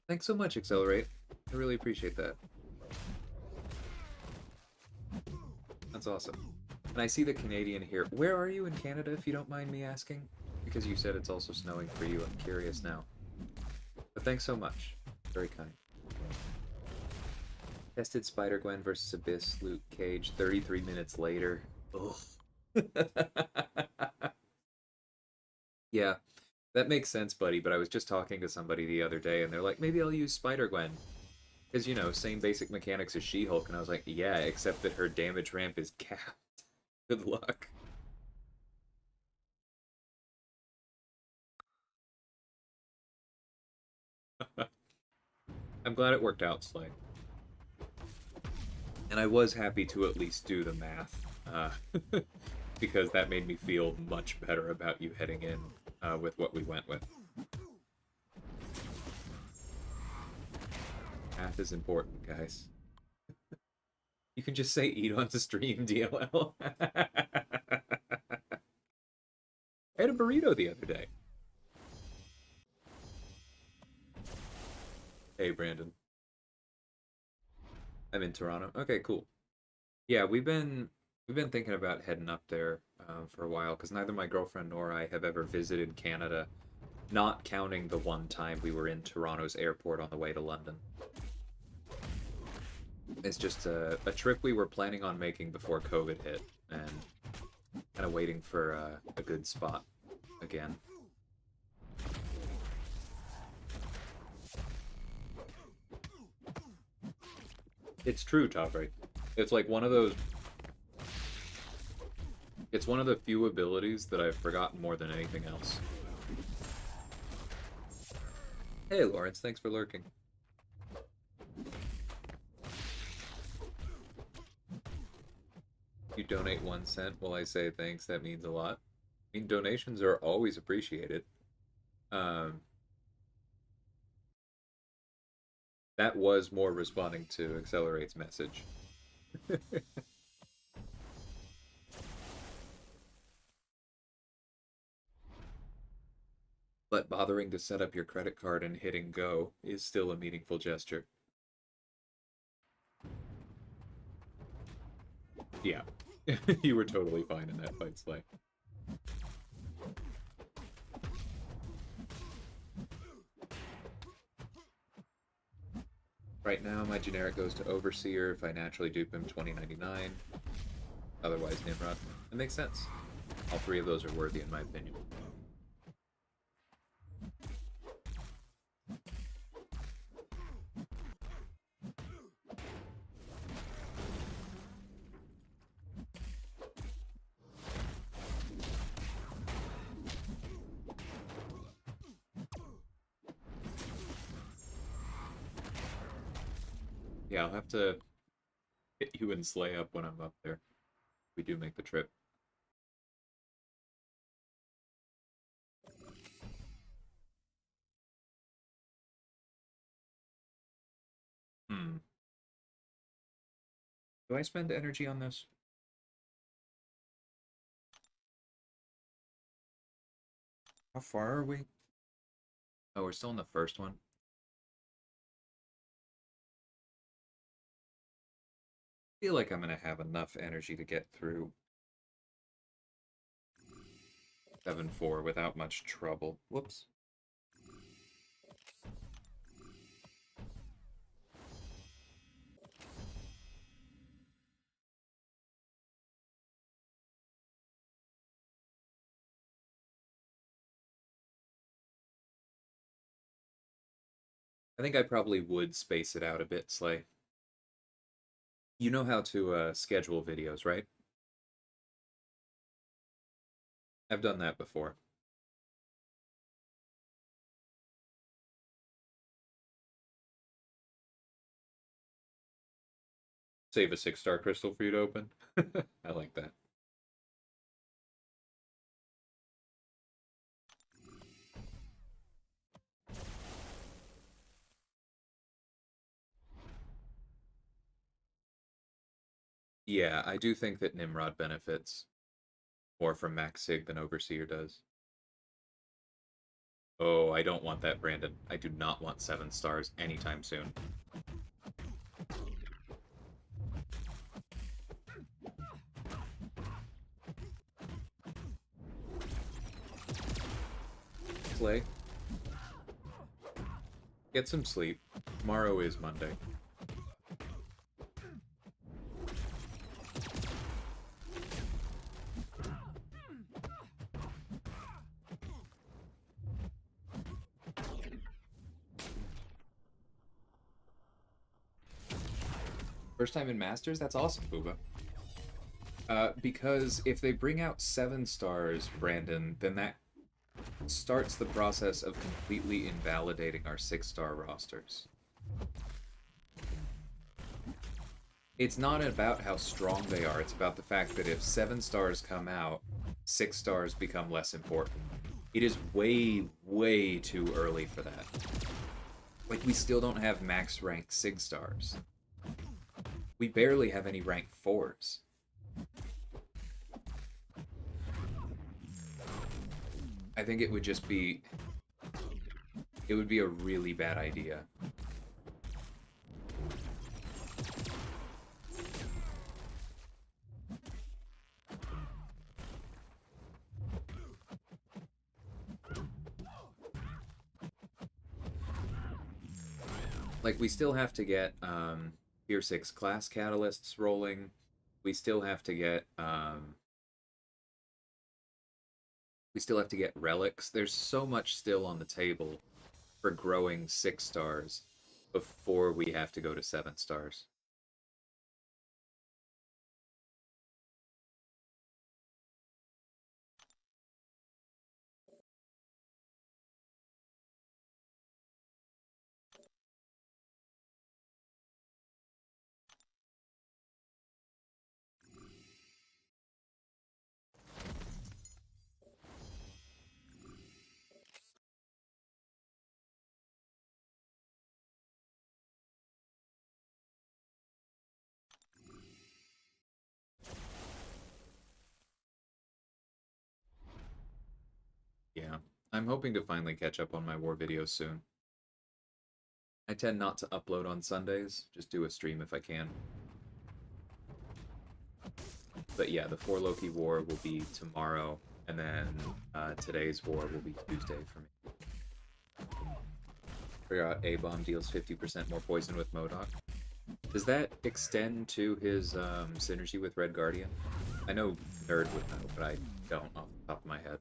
Thanks so much, Accelerate. I really appreciate that. That's awesome. And I see the Canadian here. Where are you in Canada, if you don't mind me asking? Because you said it's also snowing for you. I'm curious now. But thanks so much. Very kind. Tested Spider-Gwen versus Abyss Luke Cage 33 minutes later. Ugh. Yeah, that makes sense, buddy, but I was just talking to somebody the other day, and they're like, maybe I'll use Spider-Gwen. Because, you know, same basic mechanics as She-Hulk, and I was like, yeah, except that her damage ramp is capped. Good luck. I'm glad it worked out, Slay. And I was happy to at least do the math, because that made me feel much better about you heading in with what we went with. Math is important, guys. You can just say eat on the stream, DLL. I had a burrito the other day. Hey, Brandon. I'm in Toronto. Okay, cool. Yeah, we've been thinking about heading up there for a while because neither my girlfriend nor I have ever visited Canada, not counting the one time we were in Toronto's airport on the way to London. It's just a trip we were planning on making before COVID hit, and kind of waiting for a good spot again. It's true, Tavre. It's like one of those. It's one of the few abilities that I've forgotten more than anything else. Hey, Lawrence, thanks for lurking. You donate 1 cent while I say thanks, that means a lot. I mean, donations are always appreciated. Um, that was more responding to Accelerate's message. But bothering to set up your credit card and hitting go is still a meaningful gesture. Yeah. You were totally fine in that fight, Slay. Right now, my generic goes to Overseer if I naturally dupe him 2099. Otherwise, Nimrod. It makes sense. All three of those are worthy, in my opinion. Yeah, I'll have to hit you and Slay up when I'm up there. We do make the trip. Hmm. Do I spend energy on this? How far are we? Oh, we're still in the first one. I feel like I'm gonna have enough energy to get through 7-4 without much trouble. Whoops. I think I probably would space it out a bit, Slay. You know how to schedule videos, right? I've done that before. Save a 6-star crystal for you to open. I like that. Yeah, I do think that Nimrod benefits more from Max Sig than Overseer does. Oh, I don't want that, Brandon. I do not want 7 stars anytime soon. Slay. Get some sleep. Tomorrow is Monday. First time in Masters? That's awesome, Booba. Because if they bring out 7 stars, Brandon, then that starts the process of completely invalidating our 6-star rosters. It's not about how strong they are, it's about the fact that if 7 stars come out, 6 stars become less important. It is way, way too early for that. Like, we still don't have max rank 6 stars. We barely have any rank 4s. I think it would just be... It would be a really bad idea. Like, we still have to get Tier 6 class catalysts rolling. We still have to get relics. There's so much still on the table for growing 6 stars before we have to go to 7 stars. Yeah, I'm hoping to finally catch up on my war videos soon. I tend not to upload on Sundays, just do a stream if I can. But yeah, the 4 Loki war will be tomorrow, and then today's war will be Tuesday for me. Figure out A-Bomb deals 50% more poison with MODOK. Does that extend to his synergy with Red Guardian? I know Nerd would know, but I don't off the top of my head.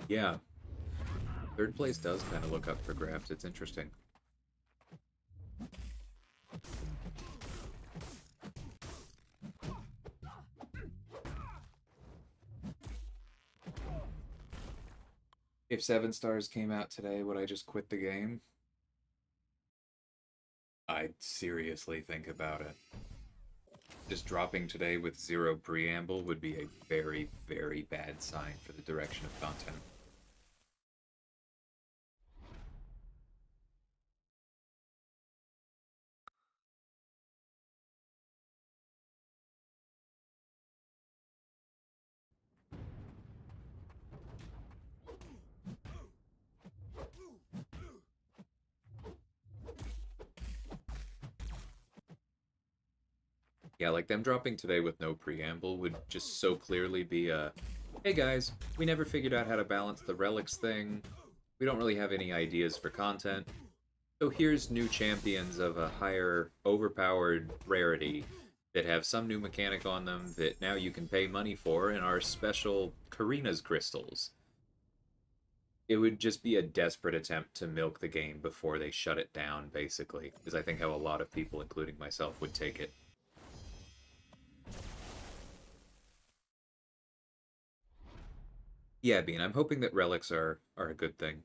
Yeah. 3rd place does kind of look up for grabs. It's interesting. If 7 stars came out today, would I just quit the game? I'd seriously think about it. Just dropping today with 0 preamble would be a very, very bad sign for the direction of content. Yeah, like them dropping today with no preamble would just so clearly be a, hey guys, we never figured out how to balance the relics thing. We don't really have any ideas for content. So here's new champions of a higher overpowered rarity that have some new mechanic on them that now you can pay money for and are special Karina's crystals. It would just be a desperate attempt to milk the game before they shut it down, basically, is I think how a lot of people, including myself, would take it. Yeah, Bean, I'm hoping that relics are a good thing.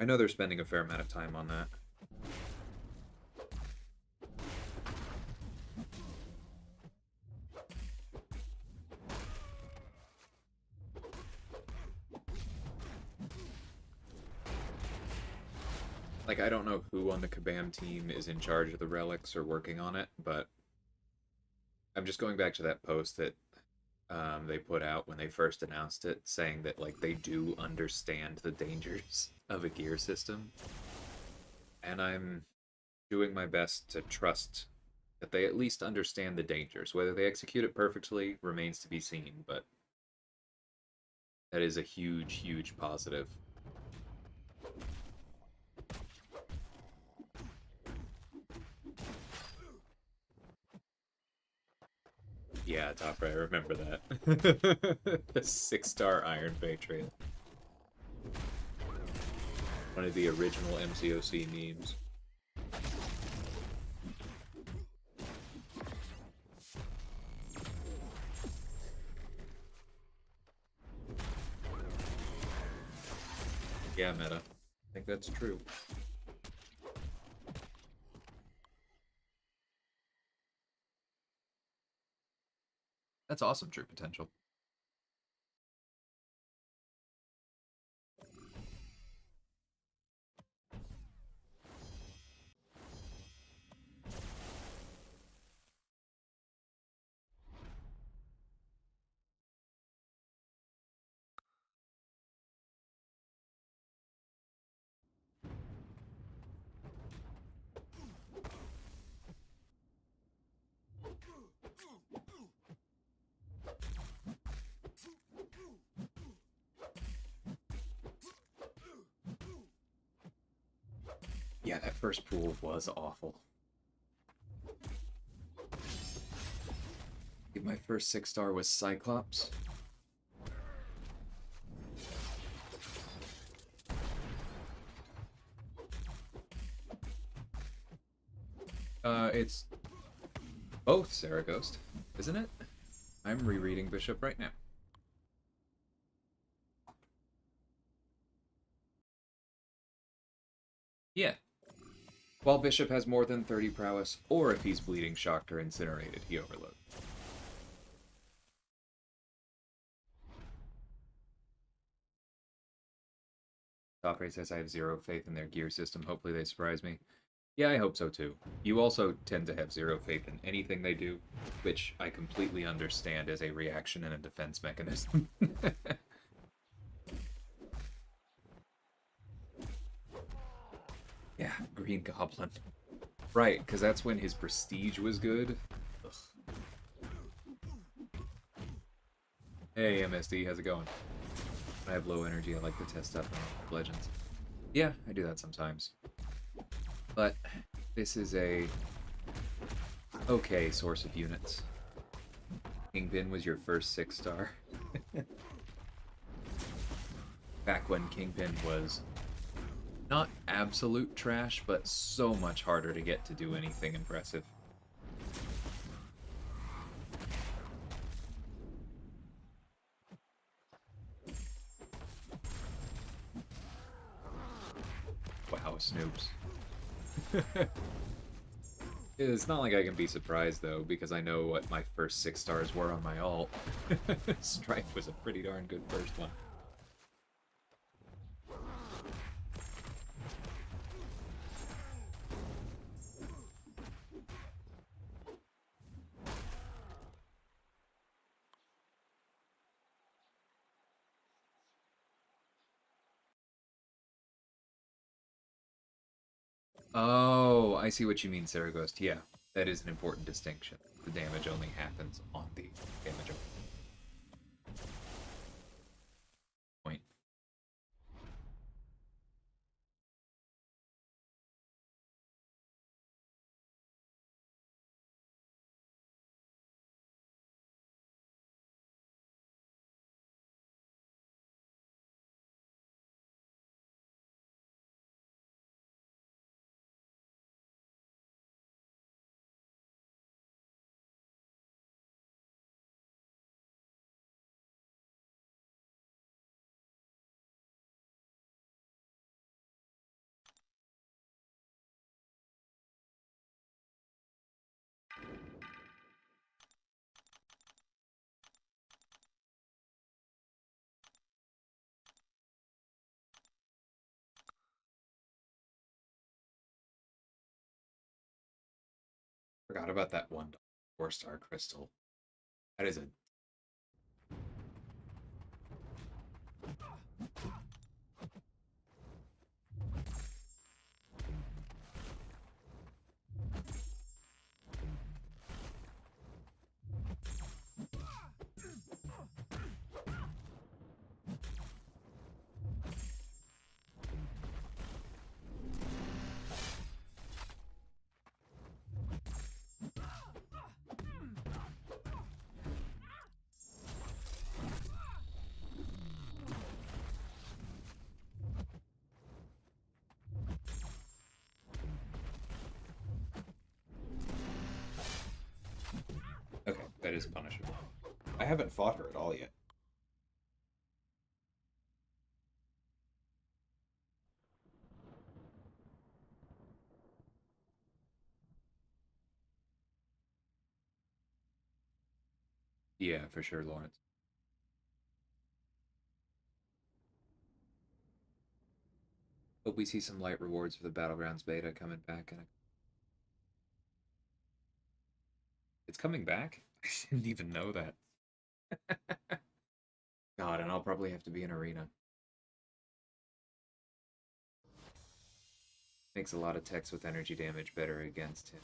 I know they're spending a fair amount of time on that. Like, I don't know who on the Kabam team is in charge of the relics or working on it, but I'm just going back to that post that they put out when they first announced it, saying that, like, they do understand the dangers of a gear system. And I'm doing my best to trust that they at least understand the dangers. Whether they execute it perfectly remains to be seen, but That is a huge, huge positive. Yeah, Topper, I remember that. The 6-star Iron Patriot. One of the original MCOC memes. Yeah, Meta. I think that's true. That's awesome, True Potential. Yeah, that first pool was awful. My first 6-star was Cyclops. It's both Saragost, isn't it? I'm rereading Bishop right now. Yeah. While Bishop has more than 30 prowess, or if he's bleeding, shocked, or incinerated, he overloads. Top says I have zero faith in their gear system. Hopefully they surprise me. Yeah, I hope so too. You also tend to have zero faith in anything they do, which I completely understand as a reaction and a defense mechanism. Yeah, Green Goblin. Right, because that's when his prestige was good. Ugh. Hey, MSD, how's it going? I have low energy, I like to test stuff on Legends. Yeah, I do that sometimes. But this is a okay source of units. Kingpin was your first 6-star. Back when Kingpin was not absolute trash, but so much harder to get to do anything impressive. Wow, Snoops. It's not like I can be surprised, though, because I know what my first 6 stars were on my alt. Strife was a pretty darn good first one. Oh, I see what you mean, Saragost. Yeah, that is an important distinction. The damage only happens on the damage point. Forgot about that one 4-star crystal. That is a That is punishable. I haven't fought her at all yet. Yeah, for sure, Lawrence. Hope we see some light rewards for the Battlegrounds beta coming back. It's coming back? I didn't even know that. God, and I'll probably have to be in arena. Makes a lot of techs with energy damage better against him.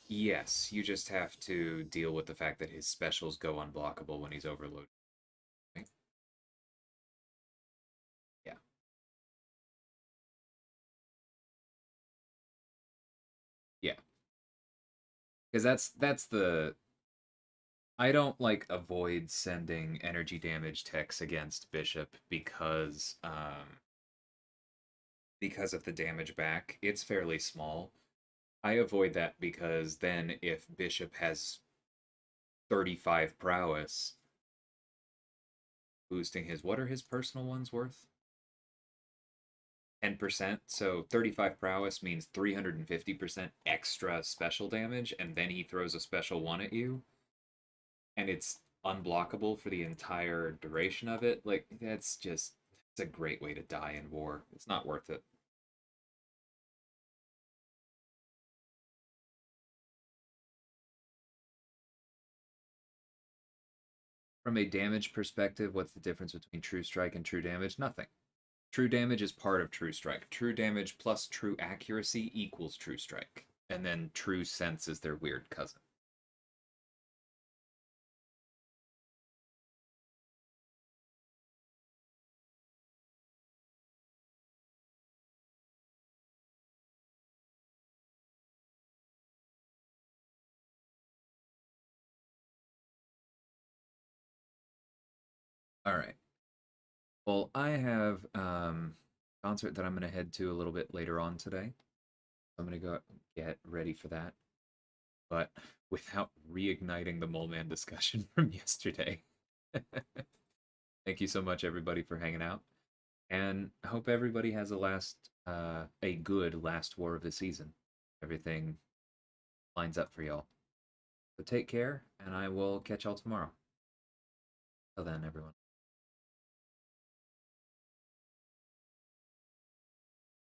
Yes, you just have to deal with the fact that his specials go unblockable when he's overloaded. Right? Yeah. Yeah. Because that's the I don't like avoid sending energy damage techs against Bishop because of the damage back. It's fairly small. I avoid that because then if Bishop has 35 prowess, boosting his what are his personal ones worth? 10%. So 35 prowess means 350% extra special damage, and then he throws a special one at you, and it's unblockable for the entire duration of it. Like, it's a great way to die in war. It's not worth it. From a damage perspective, what's the difference between true strike and true damage? Nothing. True damage is part of true strike. True damage plus true accuracy equals true strike. And then true sense is their weird cousin. All right. Well, I have concert that I'm gonna head to a little bit later on today. I'm gonna go get ready for that. But without reigniting the Mole Man discussion from yesterday. Thank you so much, everybody, for hanging out. And I hope everybody has a good last war of the season. Everything lines up for y'all. So take care, and I will catch y'all tomorrow. Till then, everyone.